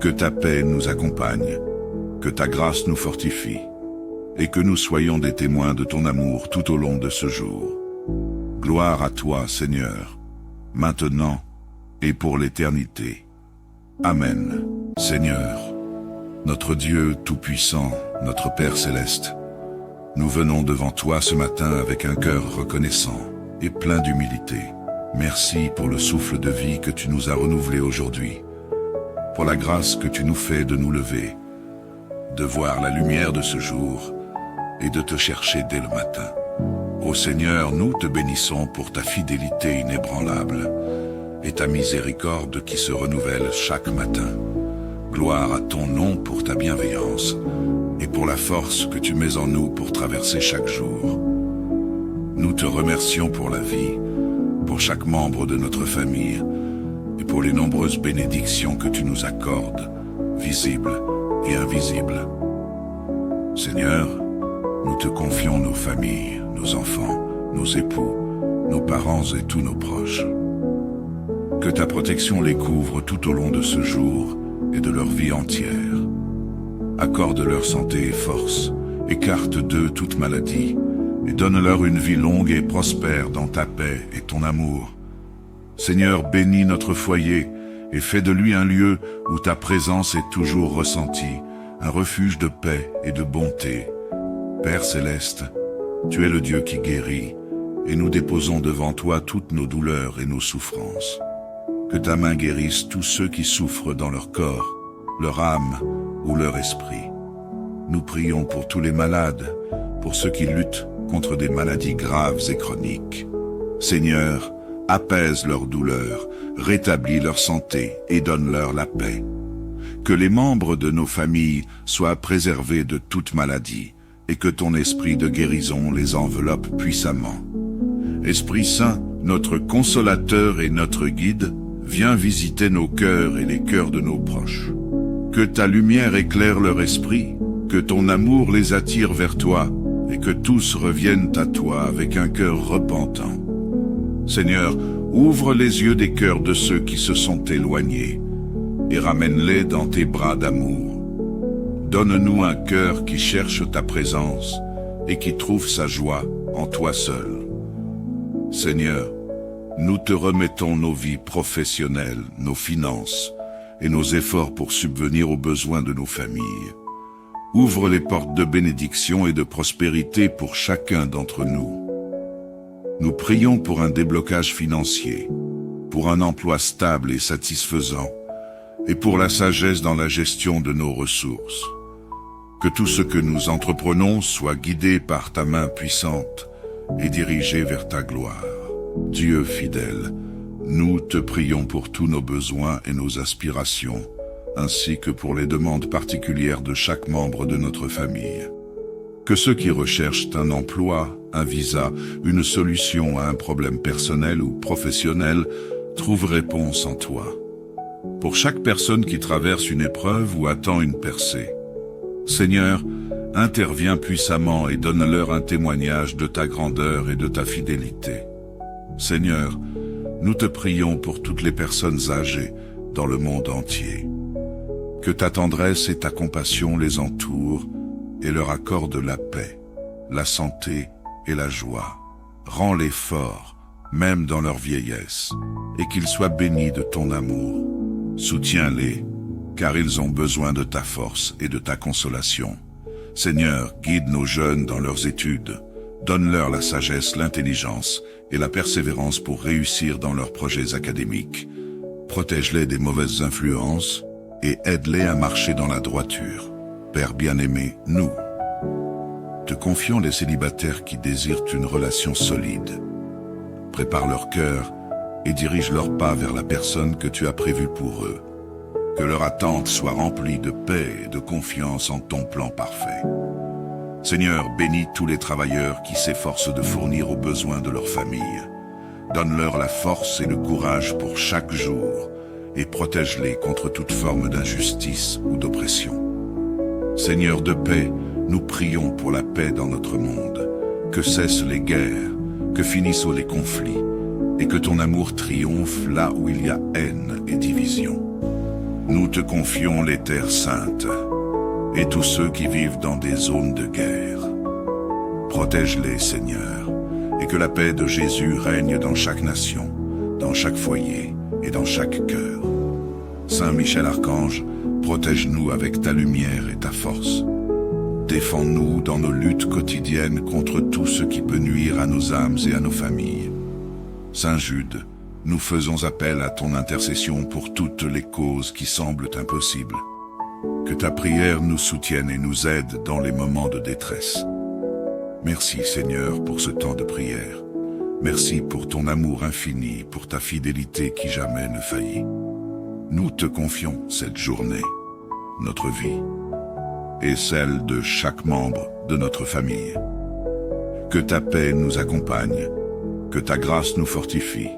Speaker 1: Que ta paix nous accompagne, que ta grâce nous fortifie, et que nous soyons des témoins de ton amour tout au long de ce jour. Gloire à toi, Seigneur, maintenant et pour l'éternité. Amen. Seigneur, notre Dieu Tout-Puissant, notre Père Céleste, nous venons devant toi ce matin avec un cœur reconnaissant et plein d'humilité. Merci pour le souffle de vie que tu nous as renouvelé aujourd'hui, pour la grâce que tu nous fais de nous lever, de voir la lumière de ce jour et de te chercher dès le matin. Ô Seigneur, nous te bénissons pour ta fidélité inébranlable et ta miséricorde qui se renouvelle chaque matin. Gloire à ton nom pour ta bienveillance et pour la force que tu mets en nous pour traverser chaque jour. Nous te remercions pour la vie, pour chaque membre de notre famille et pour les nombreuses bénédictions que tu nous accordes, visibles et invisibles. Seigneur, nous te confions nos familles, nos enfants, nos époux, nos parents et tous nos proches. Que ta protection les couvre tout au long de ce jour et de leur vie entière. Accorde leur santé et force, écarte d'eux toute maladie, et donne-leur une vie longue et prospère dans ta paix et ton amour. Seigneur, bénis notre foyer et fais de lui un lieu où ta présence est toujours ressentie, un refuge de paix et de bonté. Père Céleste, tu es le Dieu qui guérit, et nous déposons devant toi toutes nos douleurs et nos souffrances. Que ta main guérisse tous ceux qui souffrent dans leur corps, leur âme ou leur esprit. Nous prions pour tous les malades, pour ceux qui luttent contre des maladies graves et chroniques. Seigneur, apaise leurs douleurs, rétablis leur santé et donne-leur la paix. Que les membres de nos familles soient préservés de toute maladie et que ton esprit de guérison les enveloppe puissamment. Esprit Saint, notre consolateur et notre guide, viens visiter nos cœurs et les cœurs de nos proches. Que ta lumière éclaire leur esprit, que ton amour les attire vers toi, et que tous reviennent à toi avec un cœur repentant. Seigneur, ouvre les yeux des cœurs de ceux qui se sont éloignés, et ramène-les dans tes bras d'amour. Donne-nous un cœur qui cherche ta présence, et qui trouve sa joie en toi seul. Seigneur, nous te remettons nos vies professionnelles, nos finances et nos efforts pour subvenir aux besoins de nos familles. Ouvre les portes de bénédiction et de prospérité pour chacun d'entre nous. Nous prions pour un déblocage financier, pour un emploi stable et satisfaisant, et pour la sagesse dans la gestion de nos ressources. Que tout ce que nous entreprenons soit guidé par ta main puissante et dirigé vers ta gloire. Dieu fidèle, nous te prions pour tous nos besoins et nos aspirations, ainsi que pour les demandes particulières de chaque membre de notre famille. Que ceux qui recherchent un emploi, un visa, une solution à un problème personnel ou professionnel trouvent réponse en toi. Pour chaque personne qui traverse une épreuve ou attend une percée, Seigneur, interviens puissamment et donne-leur un témoignage de ta grandeur et de ta fidélité. Seigneur, nous te prions pour toutes les personnes âgées dans le monde entier. Que ta tendresse et ta compassion les entourent et leur accordent la paix, la santé et la joie. Rends-les forts, même dans leur vieillesse, et qu'ils soient bénis de ton amour. Soutiens-les, car ils ont besoin de ta force et de ta consolation. Seigneur, guide nos jeunes dans leurs études. Donne-leur la sagesse, l'intelligence et la persévérance pour réussir dans leurs projets académiques. Protège-les des mauvaises influences et aide-les à marcher dans la droiture. Père bien-aimé, nous te confions les célibataires qui désirent une relation solide. Prépare leur cœur et dirige leurs pas vers la personne que tu as prévue pour eux. Que leur attente soit remplie de paix et de confiance en ton plan parfait. Seigneur, bénis tous les travailleurs qui s'efforcent de fournir aux besoins de leur famille. Donne-leur la force et le courage pour chaque jour et protège-les contre toute forme d'injustice ou d'oppression. Seigneur de paix, nous prions pour la paix dans notre monde. Que cessent les guerres, que finissent les conflits et que ton amour triomphe là où il y a haine et division. Nous te confions les terres saintes et tous ceux qui vivent dans des zones de guerre. Protège-les, Seigneur, et que la paix de Jésus règne dans chaque nation, dans chaque foyer et dans chaque cœur. Saint Michel Archange, protège-nous avec ta lumière et ta force. Défends-nous dans nos luttes quotidiennes contre tout ce qui peut nuire à nos âmes et à nos familles. Saint Jude, nous faisons appel à ton intercession pour toutes les causes qui semblent impossibles. Que ta prière nous soutienne et nous aide dans les moments de détresse. Merci Seigneur pour ce temps de prière. Merci pour ton amour infini, pour ta fidélité qui jamais ne faillit. Nous te confions cette journée, notre vie, et celle de chaque membre de notre famille. Que ta paix nous accompagne, que ta grâce nous fortifie,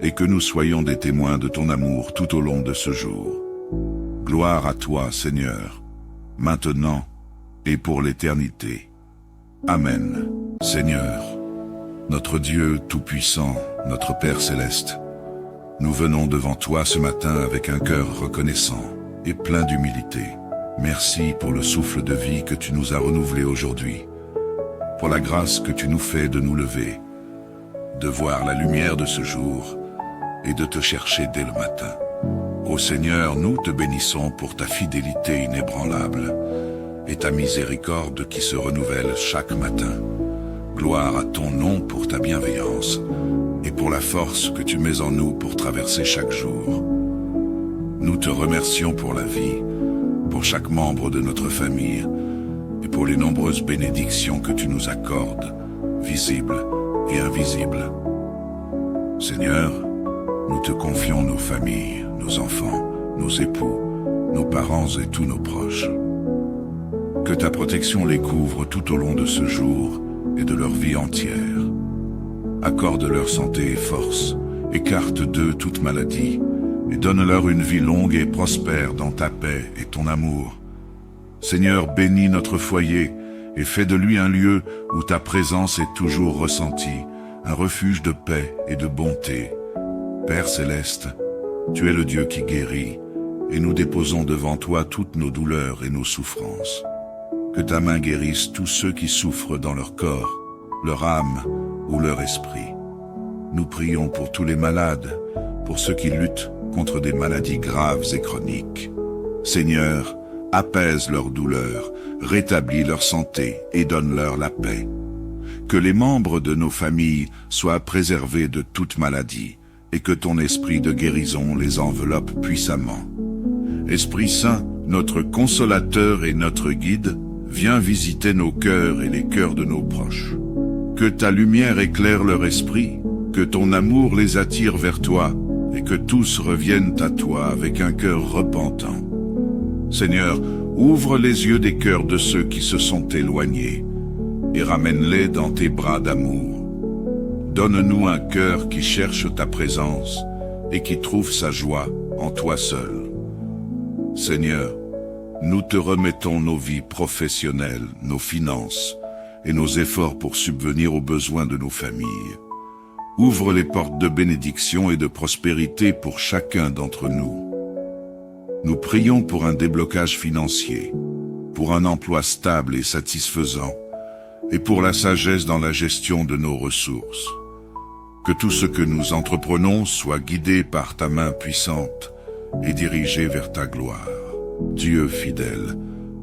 Speaker 1: et que nous soyons des témoins de ton amour tout au long de ce jour. Gloire à toi, Seigneur, maintenant et pour l'éternité. Amen. Seigneur, notre Dieu Tout-Puissant, notre Père Céleste, nous venons devant toi ce matin avec un cœur reconnaissant et plein d'humilité. Merci pour le souffle de vie que tu nous as renouvelé aujourd'hui, pour la grâce que tu nous fais de nous lever, de voir la lumière de ce jour et de te chercher dès le matin. Ô Seigneur, nous te bénissons pour ta fidélité inébranlable et ta miséricorde qui se renouvelle chaque matin. Gloire à ton nom pour ta bienveillance et pour la force que tu mets en nous pour traverser chaque jour. Nous te remercions pour la vie, pour chaque membre de notre famille et pour les nombreuses bénédictions que tu nous accordes, visibles et invisibles. Seigneur, nous te confions nos familles, nos enfants, nos époux, nos parents et tous nos proches. Que ta protection les couvre tout au long de ce jour et de leur vie entière. Accorde leur santé et force, écarte d'eux toute maladie, et donne-leur une vie longue et prospère dans ta paix et ton amour. Seigneur, bénis notre foyer et fais de lui un lieu où ta présence est toujours ressentie, un refuge de paix et de bonté. Père Céleste, tu es le Dieu qui guérit, et nous déposons devant toi toutes nos douleurs et nos souffrances. Que ta main guérisse tous ceux qui souffrent dans leur corps, leur âme ou leur esprit. Nous prions pour tous les malades, pour ceux qui luttent contre des maladies graves et chroniques. Seigneur, apaise leurs douleurs, rétablis leur santé et donne-leur la paix. Que les membres de nos familles soient préservés de toute maladie et que ton esprit de guérison les enveloppe puissamment. Esprit Saint, notre consolateur et notre guide, viens visiter nos cœurs et les cœurs de nos proches. Que ta lumière éclaire leur esprit, que ton amour les attire vers toi, et que tous reviennent à toi avec un cœur repentant. Seigneur, ouvre les yeux des cœurs de ceux qui se sont éloignés, et ramène-les dans tes bras d'amour. Donne-nous un cœur qui cherche ta présence, et qui trouve sa joie en toi seul. Seigneur, nous te remettons nos vies professionnelles, nos finances, et nos efforts pour subvenir aux besoins de nos familles. Ouvre les portes de bénédiction et de prospérité pour chacun d'entre nous. Nous prions pour un déblocage financier, pour un emploi stable et satisfaisant, et pour la sagesse dans la gestion de nos ressources. Que tout ce que nous entreprenons soit guidé par ta main puissante et dirigé vers ta gloire. Dieu fidèle,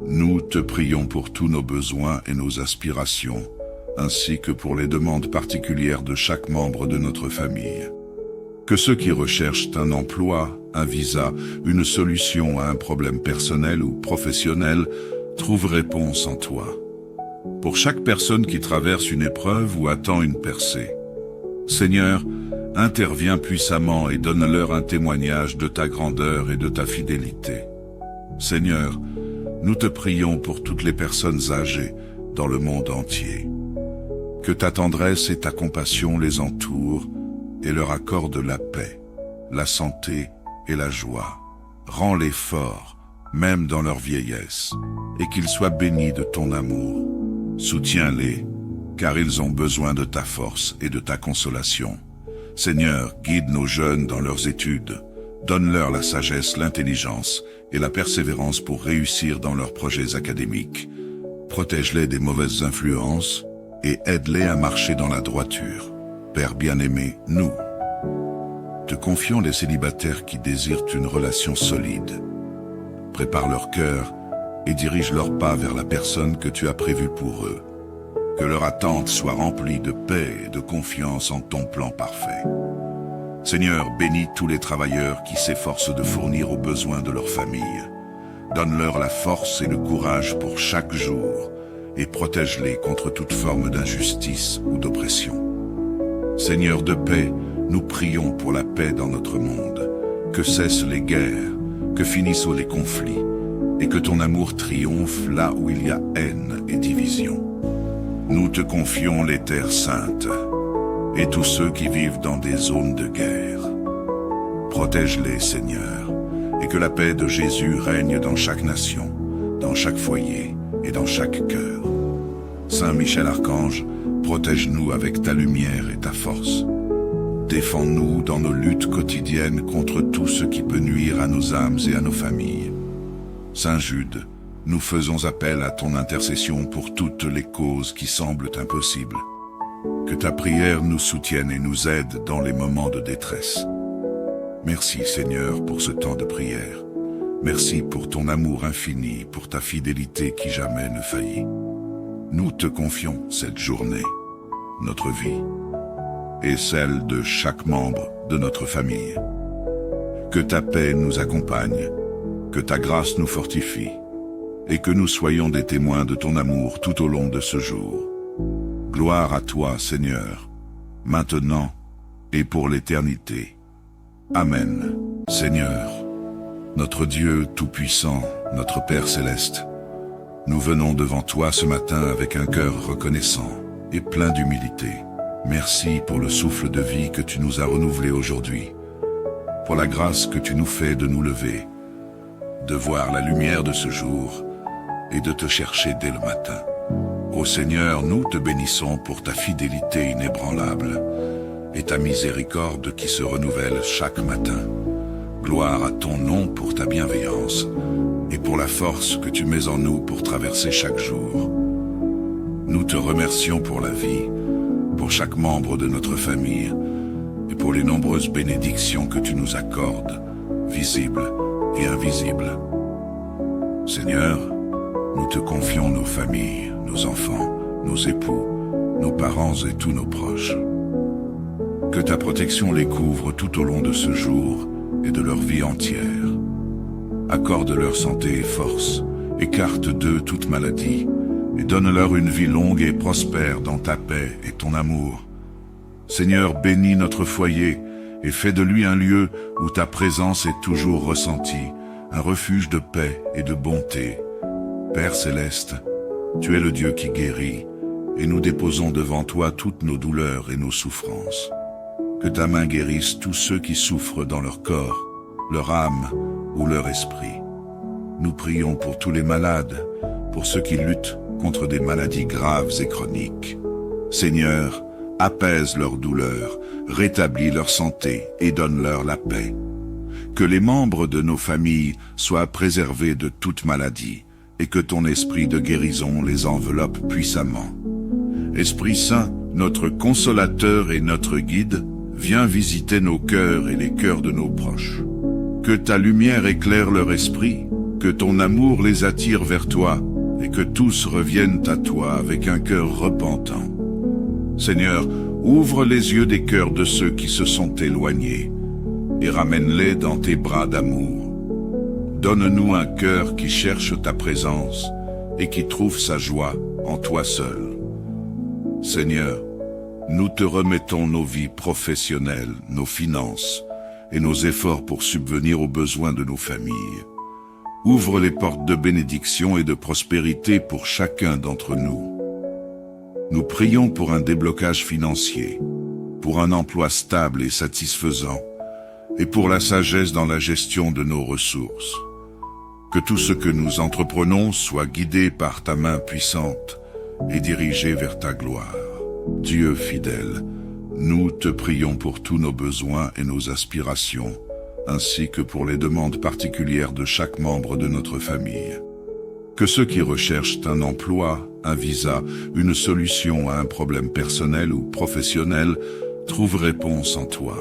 Speaker 1: nous te prions pour tous nos besoins et nos aspirations, ainsi que pour les demandes particulières de chaque membre de notre famille. Que ceux qui recherchent un emploi, un visa, une solution à un problème personnel ou professionnel trouvent réponse en toi. Pour chaque personne qui traverse une épreuve ou attend une percée, Seigneur, interviens puissamment et donne-leur un témoignage de ta grandeur et de ta fidélité. Seigneur, nous te prions pour toutes les personnes âgées dans le monde entier. Que ta tendresse et ta compassion les entourent et leur accordent la paix, la santé et la joie. Rends-les forts, même dans leur vieillesse, et qu'ils soient bénis de ton amour. Soutiens-les, car ils ont besoin de ta force et de ta consolation. Seigneur, guide nos jeunes dans leurs études. Donne-leur la sagesse, l'intelligence et la persévérance pour réussir dans leurs projets académiques. Protège-les des mauvaises influences et aide-les à marcher dans la droiture. Père bien-aimé, nous te confions les célibataires qui désirent une relation solide. Prépare leur cœur et dirige leurs pas vers la personne que tu as prévue pour eux. Que leur attente soit remplie de paix et de confiance en ton plan parfait. Seigneur, bénis tous les travailleurs qui s'efforcent de fournir aux besoins de leur famille. Donne-leur la force et le courage pour chaque jour et protège-les contre toute forme d'injustice ou d'oppression. Seigneur de paix, nous prions pour la paix dans notre monde. Que cessent les guerres, que finissent les conflits et que ton amour triomphe là où il y a haine et division. Nous te confions les terres saintes et tous ceux qui vivent dans des zones de guerre. Protège-les, Seigneur, et que la paix de Jésus règne dans chaque nation, dans chaque foyer et dans chaque cœur. Saint Michel Archange, protège-nous avec ta lumière et ta force. Défends-nous dans nos luttes quotidiennes contre tout ce qui peut nuire à nos âmes et à nos familles. Saint Jude, nous faisons appel à ton intercession pour toutes les causes qui semblent impossibles. Que ta prière nous soutienne et nous aide dans les moments de détresse. Merci Seigneur pour ce temps de prière. Merci pour ton amour infini, pour ta fidélité qui jamais ne faillit. Nous te confions cette journée, notre vie, et celle de chaque membre de notre famille. Que ta paix nous accompagne, que ta grâce nous fortifie, et que nous soyons des témoins de ton amour tout au long de ce jour. Gloire à toi, Seigneur, maintenant et pour l'éternité. Amen. Seigneur, notre Dieu Tout-Puissant, notre Père Céleste, nous venons devant toi ce matin avec un cœur reconnaissant et plein d'humilité. Merci pour le souffle de vie que tu nous as renouvelé aujourd'hui, pour la grâce que tu nous fais de nous lever, de voir la lumière de ce jour et de te chercher dès le matin. Ô Seigneur, nous te bénissons pour ta fidélité inébranlable et ta miséricorde qui se renouvelle chaque matin. Gloire à ton nom pour ta bienveillance et pour la force que tu mets en nous pour traverser chaque jour. Nous te remercions pour la vie, pour chaque membre de notre famille et pour les nombreuses bénédictions que tu nous accordes, visibles et invisibles. Seigneur, nous te confions nos familles, nos enfants, nos époux, nos parents et tous nos proches. Que ta protection les couvre tout au long de ce jour et de leur vie entière. Accorde leur santé et force, écarte d'eux toute maladie, et donne-leur une vie longue et prospère dans ta paix et ton amour. Seigneur, bénis notre foyer et fais de lui un lieu où ta présence est toujours ressentie, un refuge de paix et de bonté. Père Céleste, tu es le Dieu qui guérit, et nous déposons devant toi toutes nos douleurs et nos souffrances. Que ta main guérisse tous ceux qui souffrent dans leur corps, leur âme ou leur esprit. Nous prions pour tous les malades, pour ceux qui luttent contre des maladies graves et chroniques. Seigneur, apaise leurs douleurs, rétablis leur santé et donne-leur la paix. Que les membres de nos familles soient préservés de toute maladie et que ton esprit de guérison les enveloppe puissamment. Esprit Saint, notre consolateur et notre guide, viens visiter nos cœurs et les cœurs de nos proches. Que ta lumière éclaire leur esprit, que ton amour les attire vers toi, et que tous reviennent à toi avec un cœur repentant. Seigneur, ouvre les yeux des cœurs de ceux qui se sont éloignés, et ramène-les dans tes bras d'amour. Donne-nous un cœur qui cherche ta présence, et qui trouve sa joie en toi seul. Seigneur, nous te remettons nos vies professionnelles, nos finances et nos efforts pour subvenir aux besoins de nos familles. Ouvre les portes de bénédiction et de prospérité pour chacun d'entre nous. Nous prions pour un déblocage financier, pour un emploi stable et satisfaisant, et pour la sagesse dans la gestion de nos ressources. Que tout ce que nous entreprenons soit guidé par ta main puissante et dirigé vers ta gloire. Dieu fidèle, nous te prions pour tous nos besoins et nos aspirations, ainsi que pour les demandes particulières de chaque membre de notre famille. Que ceux qui recherchent un emploi, un visa, une solution à un problème personnel ou professionnel trouvent réponse en toi.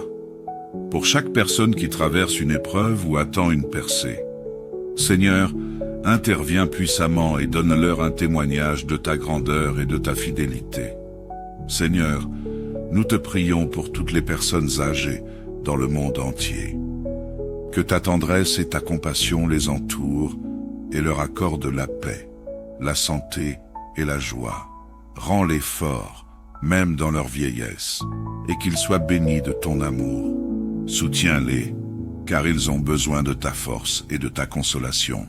Speaker 1: Pour chaque personne qui traverse une épreuve ou attend une percée, Seigneur, interviens puissamment et donne-leur un témoignage de ta grandeur et de ta fidélité. Seigneur, nous te prions pour toutes les personnes âgées dans le monde entier. Que ta tendresse et ta compassion les entourent et leur accorde la paix, la santé et la joie. Rends-les forts, même dans leur vieillesse, et qu'ils soient bénis de ton amour. Soutiens-les, car ils ont besoin de ta force et de ta consolation.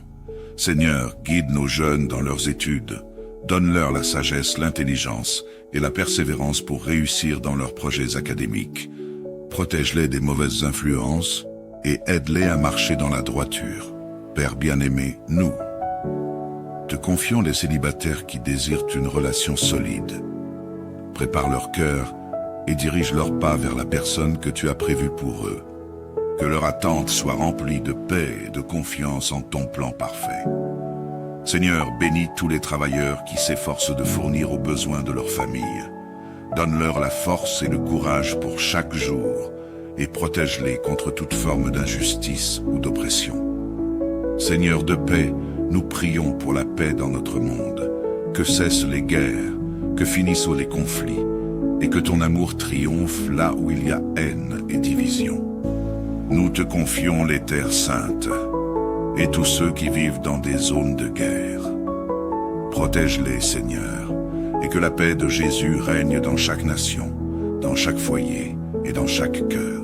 Speaker 1: Seigneur, guide nos jeunes dans leurs études. Donne-leur la sagesse, l'intelligence et la persévérance pour réussir dans leurs projets académiques. Protège-les des mauvaises influences et aide-les à marcher dans la droiture. Père bien-aimé, nous te confions les célibataires qui désirent une relation solide. Prépare leur cœur et dirige leurs pas vers la personne que tu as prévue pour eux. Que leur attente soit remplie de paix et de confiance en ton plan parfait. Seigneur, bénis tous les travailleurs qui s'efforcent de fournir aux besoins de leur famille. Donne-leur la force et le courage pour chaque jour et protège-les contre toute forme d'injustice ou d'oppression. Seigneur de paix, nous prions pour la paix dans notre monde. Que cessent les guerres, que finissent les conflits, et que ton amour triomphe là où il y a haine et division. Nous te confions les terres saintes et tous ceux qui vivent dans des zones de guerre. Protège-les, Seigneur, et que la paix de Jésus règne dans chaque nation, dans chaque foyer et dans chaque cœur.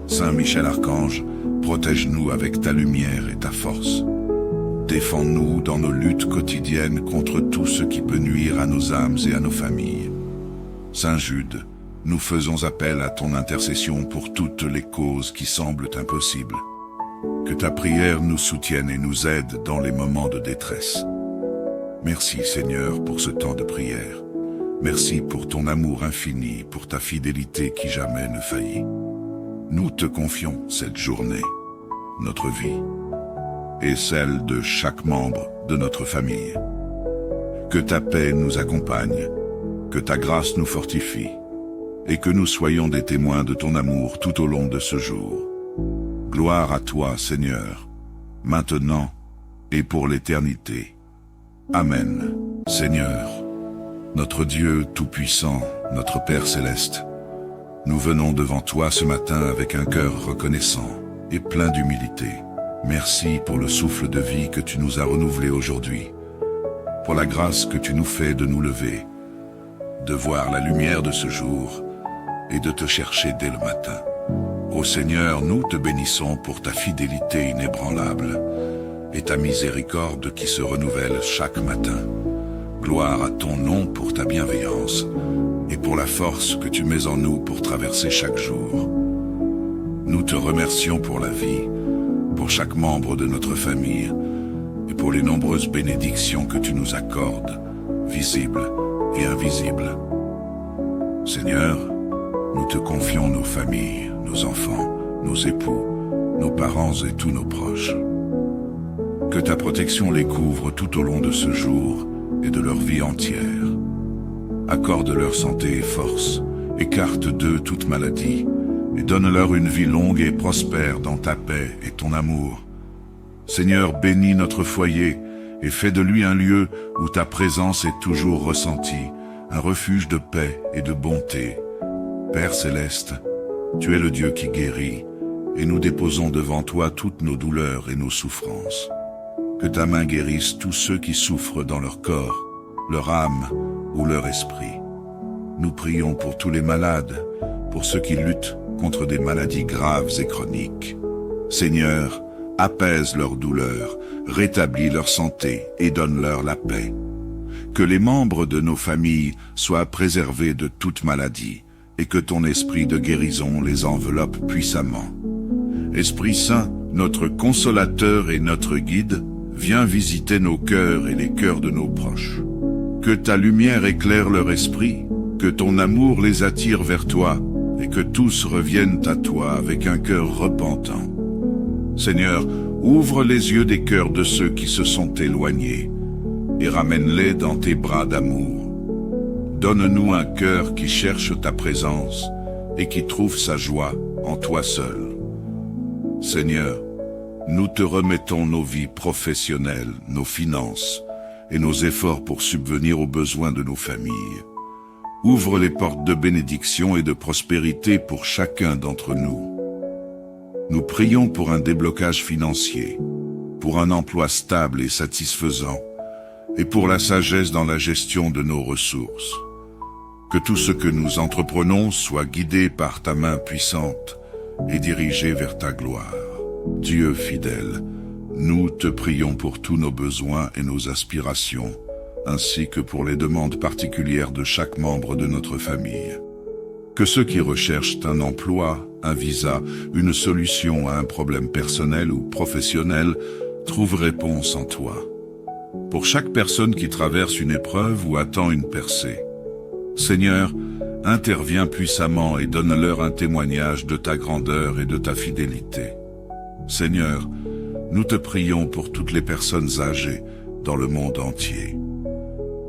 Speaker 1: Saint Michel Archange, protège-nous avec ta lumière et ta force. Défends-nous dans nos luttes quotidiennes contre tout ce qui peut nuire à nos âmes et à nos familles. Saint Jude, nous faisons appel à ton intercession pour toutes les causes qui semblent impossibles. Que ta prière nous soutienne et nous aide dans les moments de détresse. Merci Seigneur pour ce temps de prière. Merci pour ton amour infini, pour ta fidélité qui jamais ne faillit. Nous te confions cette journée, notre vie, et celle de chaque membre de notre famille. Que ta paix nous accompagne, que ta grâce nous fortifie, et que nous soyons des témoins de ton amour tout au long de ce jour. Gloire à toi, Seigneur, maintenant et pour l'éternité. Amen. Seigneur, notre Dieu Tout-Puissant, notre Père Céleste, nous venons devant toi ce matin avec un cœur reconnaissant et plein d'humilité. Merci pour le souffle de vie que tu nous as renouvelé aujourd'hui, pour la grâce que tu nous fais de nous lever, de voir la lumière de ce jour et de te chercher dès le matin. Ô Seigneur, nous te bénissons pour ta fidélité inébranlable et ta miséricorde qui se renouvelle chaque matin. Gloire à ton nom pour ta bienveillance et pour la force que tu mets en nous pour traverser chaque jour. Nous te remercions pour la vie, pour chaque membre de notre famille et pour les nombreuses bénédictions que tu nous accordes, visibles et invisibles. Seigneur, nous te confions nos familles, nos enfants, nos époux, nos parents et tous nos proches. Que ta protection les couvre tout au long de ce jour et de leur vie entière. Accorde leur santé et force, écarte d'eux toute maladie, et donne-leur une vie longue et prospère dans ta paix et ton amour. Seigneur, bénis notre foyer et fais de lui un lieu où ta présence est toujours ressentie, un refuge de paix et de bonté. Père Céleste, tu es le Dieu qui guérit, et nous déposons devant toi toutes nos douleurs et nos souffrances. Que ta main guérisse tous ceux qui souffrent dans leur corps, leur âme ou leur esprit. Nous prions pour tous les malades, pour ceux qui luttent contre des maladies graves et chroniques. Seigneur, apaise leur douleur, rétablis leur santé et donne-leur la paix. Que les membres de nos familles soient préservés de toute maladie et que ton esprit de guérison les enveloppe puissamment. Esprit Saint, notre consolateur et notre guide, viens visiter nos cœurs et les cœurs de nos proches. Que ta lumière éclaire leur esprit, que ton amour les attire vers toi, et que tous reviennent à toi avec un cœur repentant. Seigneur, ouvre les yeux des cœurs de ceux qui se sont éloignés, et ramène-les dans tes bras d'amour. Donne-nous un cœur qui cherche ta présence et qui trouve sa joie en toi seul. Seigneur, nous te remettons nos vies professionnelles, nos finances et nos efforts pour subvenir aux besoins de nos familles. Ouvre les portes de bénédiction et de prospérité pour chacun d'entre nous. Nous prions pour un déblocage financier, pour un emploi stable et satisfaisant, et pour la sagesse dans la gestion de nos ressources. Que tout ce que nous entreprenons soit guidé par ta main puissante et dirigé vers ta gloire. Dieu fidèle, nous te prions pour tous nos besoins et nos aspirations, ainsi que pour les demandes particulières de chaque membre de notre famille. Que ceux qui recherchent un emploi, un visa, une solution à un problème personnel ou professionnel trouvent réponse en toi. Pour chaque personne qui traverse une épreuve ou attend une percée, Seigneur, interviens puissamment et donne-leur un témoignage de ta grandeur et de ta fidélité. Seigneur, nous te prions pour toutes les personnes âgées dans le monde entier.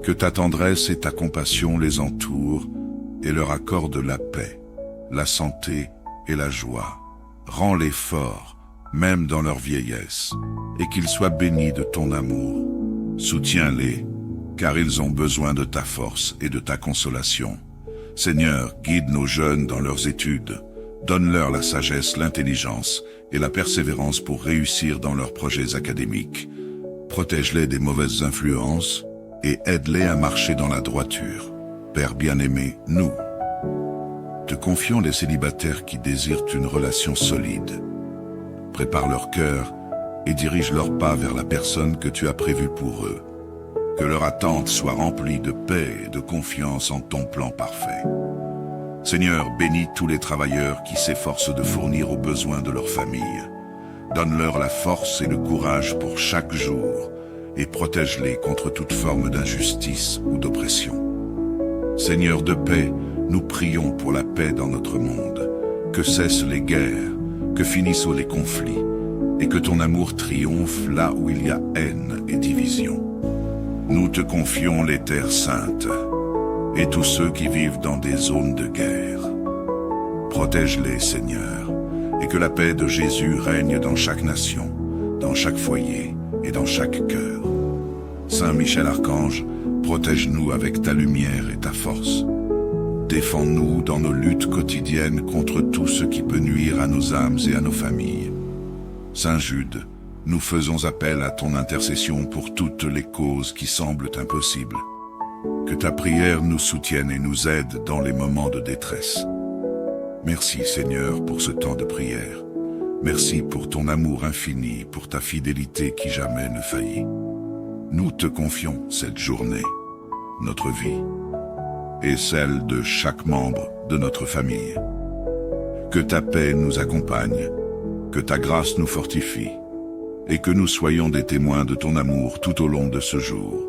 Speaker 1: Que ta tendresse et ta compassion les entourent et leur accordent la paix, la santé et la joie. Rends-les forts, même dans leur vieillesse, et qu'ils soient bénis de ton amour. Soutiens-les, car ils ont besoin de ta force et de ta consolation. Seigneur, guide nos jeunes dans leurs études. Donne-leur la sagesse, l'intelligence et la persévérance pour réussir dans leurs projets académiques. Protège-les des mauvaises influences et aide-les à marcher dans la droiture. Père bien-aimé, nous te confions les célibataires qui désirent une relation solide. Prépare leur cœur et dirige leurs pas vers la personne que tu as prévue pour eux. Que leur attente soit remplie de paix et de confiance en ton plan parfait. Seigneur, bénis tous les travailleurs qui s'efforcent de fournir aux besoins de leur famille. Donne-leur la force et le courage pour chaque jour et protège-les contre toute forme d'injustice ou d'oppression. Seigneur de paix, nous prions pour la paix dans notre monde. Que cessent les guerres, que finissent les conflits et que ton amour triomphe là où il y a haine et division. Nous te confions les terres saintes et tous ceux qui vivent dans des zones de guerre. Protège-les, Seigneur, et que la paix de Jésus règne dans chaque nation, dans chaque foyer et dans chaque cœur. Saint Michel Archange, protège-nous avec ta lumière et ta force. Défends-nous dans nos luttes quotidiennes contre tout ce qui peut nuire à nos âmes et à nos familles. Saint Jude, nous faisons appel à ton intercession pour toutes les causes qui semblent impossibles. Que ta prière nous soutienne et nous aide dans les moments de détresse. Merci Seigneur pour ce temps de prière. Merci pour ton amour infini, pour ta fidélité qui jamais ne faillit. Nous te confions cette journée, notre vie et celle de chaque membre de notre famille. Que ta paix nous accompagne, que ta grâce nous fortifie et que nous soyons des témoins de ton amour tout au long de ce jour.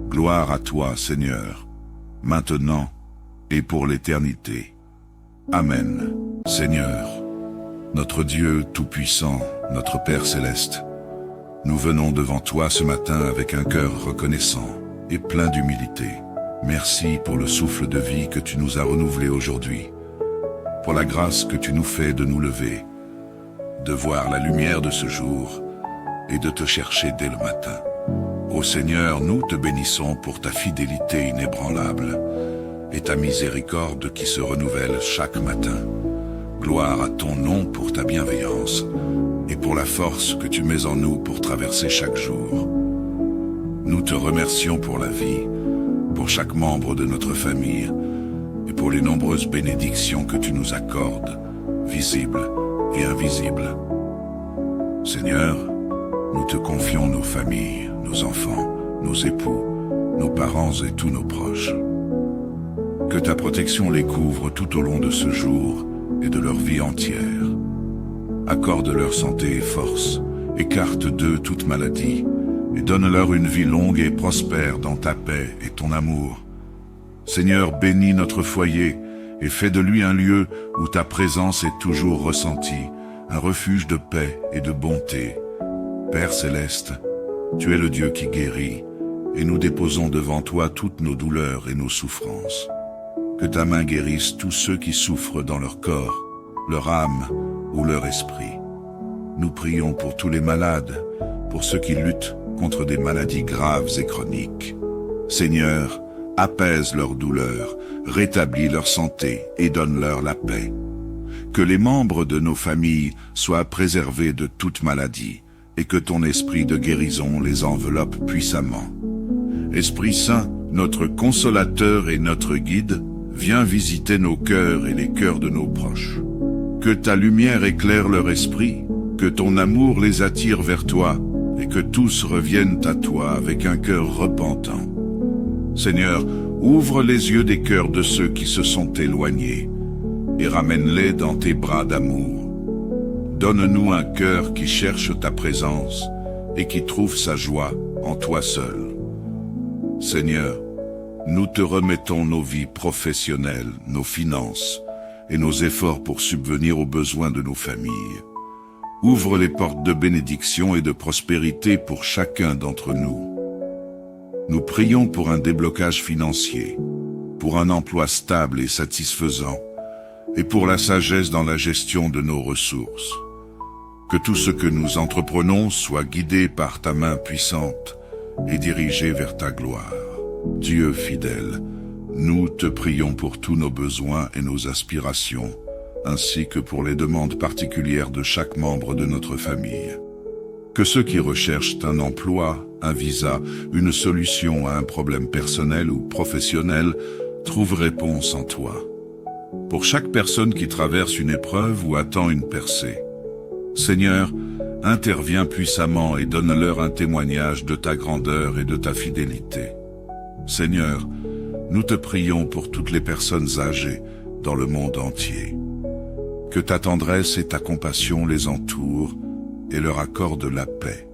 Speaker 1: Gloire à toi, Seigneur, maintenant et pour l'éternité. Amen. Seigneur, notre Dieu tout-puissant, notre Père céleste, nous venons devant toi ce matin avec un cœur reconnaissant et plein d'humilité. Merci pour le souffle de vie que tu nous as renouvelé aujourd'hui, pour la grâce que tu nous fais de nous lever, de voir la lumière de ce jour et de te chercher dès le matin. Ô Seigneur, nous te bénissons pour ta fidélité inébranlable et ta miséricorde qui se renouvelle chaque matin. Gloire à ton nom pour ta bienveillance et pour la force que tu mets en nous pour traverser chaque jour. Nous te remercions pour la vie, pour chaque membre de notre famille et pour les nombreuses bénédictions que tu nous accordes, visibles et invisibles. Seigneur, nous te confions nos familles, nos enfants, nos époux, nos parents et tous nos proches. Que ta protection les couvre tout au long de ce jour et de leur vie entière. Accorde leur santé et force, écarte d'eux toute maladie, et donne-leur une vie longue et prospère dans ta paix et ton amour. Seigneur, bénis notre foyer et fais de lui un lieu où ta présence est toujours ressentie, un refuge de paix et de bonté. Père céleste, tu es le Dieu qui guérit et nous déposons devant toi toutes nos douleurs et nos souffrances. Que ta main guérisse tous ceux qui souffrent dans leur corps, leur âme ou leur esprit. Nous prions pour tous les malades, pour ceux qui luttent contre des maladies graves et chroniques. Seigneur, apaise leurs douleurs, rétablis leur santé et donne-leur la paix. Que les membres de nos familles soient préservés de toute maladie et que ton esprit de guérison les enveloppe puissamment. Esprit Saint, notre consolateur et notre guide, viens visiter nos cœurs et les cœurs de nos proches. Que ta lumière éclaire leur esprit, que ton amour les attire vers toi, et que tous reviennent à toi avec un cœur repentant. Seigneur, ouvre les yeux des cœurs de ceux qui se sont éloignés, et ramène-les dans tes bras d'amour. Donne-nous un cœur qui cherche ta présence, et qui trouve sa joie en toi seul. Seigneur, nous te remettons nos vies professionnelles, nos finances, et nos efforts pour subvenir aux besoins de nos familles. Ouvre les portes de bénédiction et de prospérité pour chacun d'entre nous. Nous prions pour un déblocage financier, pour un emploi stable et satisfaisant, et pour la sagesse dans la gestion de nos ressources. Que tout ce que nous entreprenons soit guidé par ta main puissante et dirigé vers ta gloire. Dieu fidèle, nous te prions pour tous nos besoins et nos aspirations, ainsi que pour les demandes particulières de chaque membre de notre famille. Que ceux qui recherchent un emploi, un visa, une solution à un problème personnel ou professionnel trouvent réponse en toi. Pour chaque personne qui traverse une épreuve ou attend une percée, Seigneur, interviens puissamment et donne-leur un témoignage de ta grandeur et de ta fidélité. Seigneur, nous te prions pour toutes les personnes âgées dans le monde entier. Que ta tendresse et ta compassion les entourent et leur accordent la paix,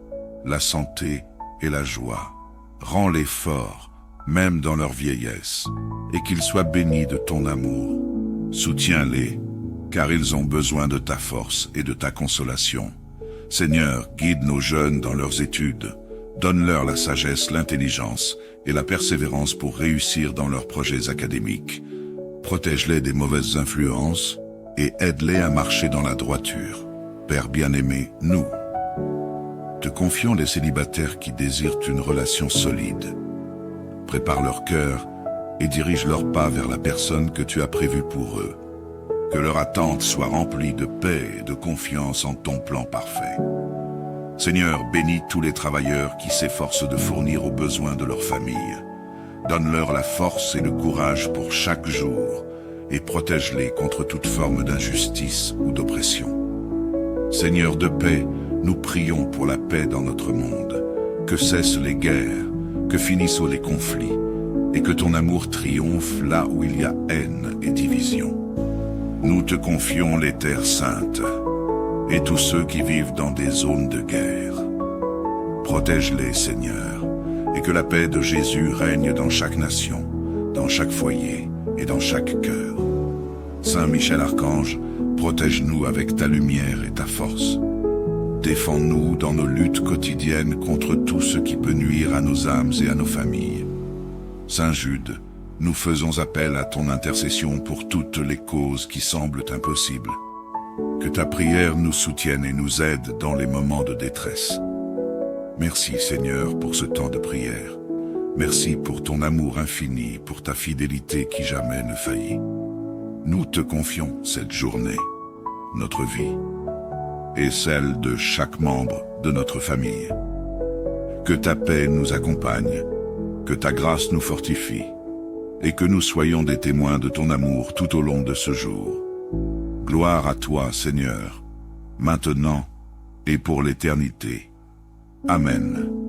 Speaker 1: la santé et la joie. Rends-les forts, même dans leur vieillesse, et qu'ils soient bénis de ton amour. Soutiens-les, car ils ont besoin de ta force et de ta consolation. Seigneur, guide nos jeunes dans leurs études. Donne-leur la sagesse, l'intelligence et la persévérance pour réussir dans leurs projets académiques. Protège-les des mauvaises influences et aide-les à marcher dans la droiture. Père bien-aimé, nous te confions les célibataires qui désirent une relation solide. Prépare leur cœur et dirige leurs pas vers la personne que tu as prévue pour eux. Que leur attente soit remplie de paix et de confiance en ton plan parfait. Seigneur, bénis tous les travailleurs qui s'efforcent de fournir aux besoins de leur famille. Donne-leur la force et le courage pour chaque jour et protège-les contre toute forme d'injustice ou d'oppression. Seigneur de paix, nous prions pour la paix dans notre monde. Que cessent les guerres, que finissent les conflits et que ton amour triomphe là où il y a haine et division. Nous te confions les terres saintes et tous ceux qui vivent dans des zones de guerre. Protège-les, Seigneur, et que la paix de Jésus règne dans chaque nation, dans chaque foyer et dans chaque cœur. Saint Michel Archange, protège-nous avec ta lumière et ta force. Défends-nous dans nos luttes quotidiennes contre tout ce qui peut nuire à nos âmes et à nos familles. Saint Jude, nous faisons appel à ton intercession pour toutes les causes qui semblent impossibles. Que ta prière nous soutienne et nous aide dans les moments de détresse. Merci Seigneur pour ce temps de prière. Merci pour ton amour infini, pour ta fidélité qui jamais ne faillit. Nous te confions cette journée, notre vie, et celle de chaque membre de notre famille. Que ta paix nous accompagne, que ta grâce nous fortifie, et que nous soyons des témoins de ton amour tout au long de ce jour. Gloire à toi, Seigneur, maintenant et pour l'éternité. Amen.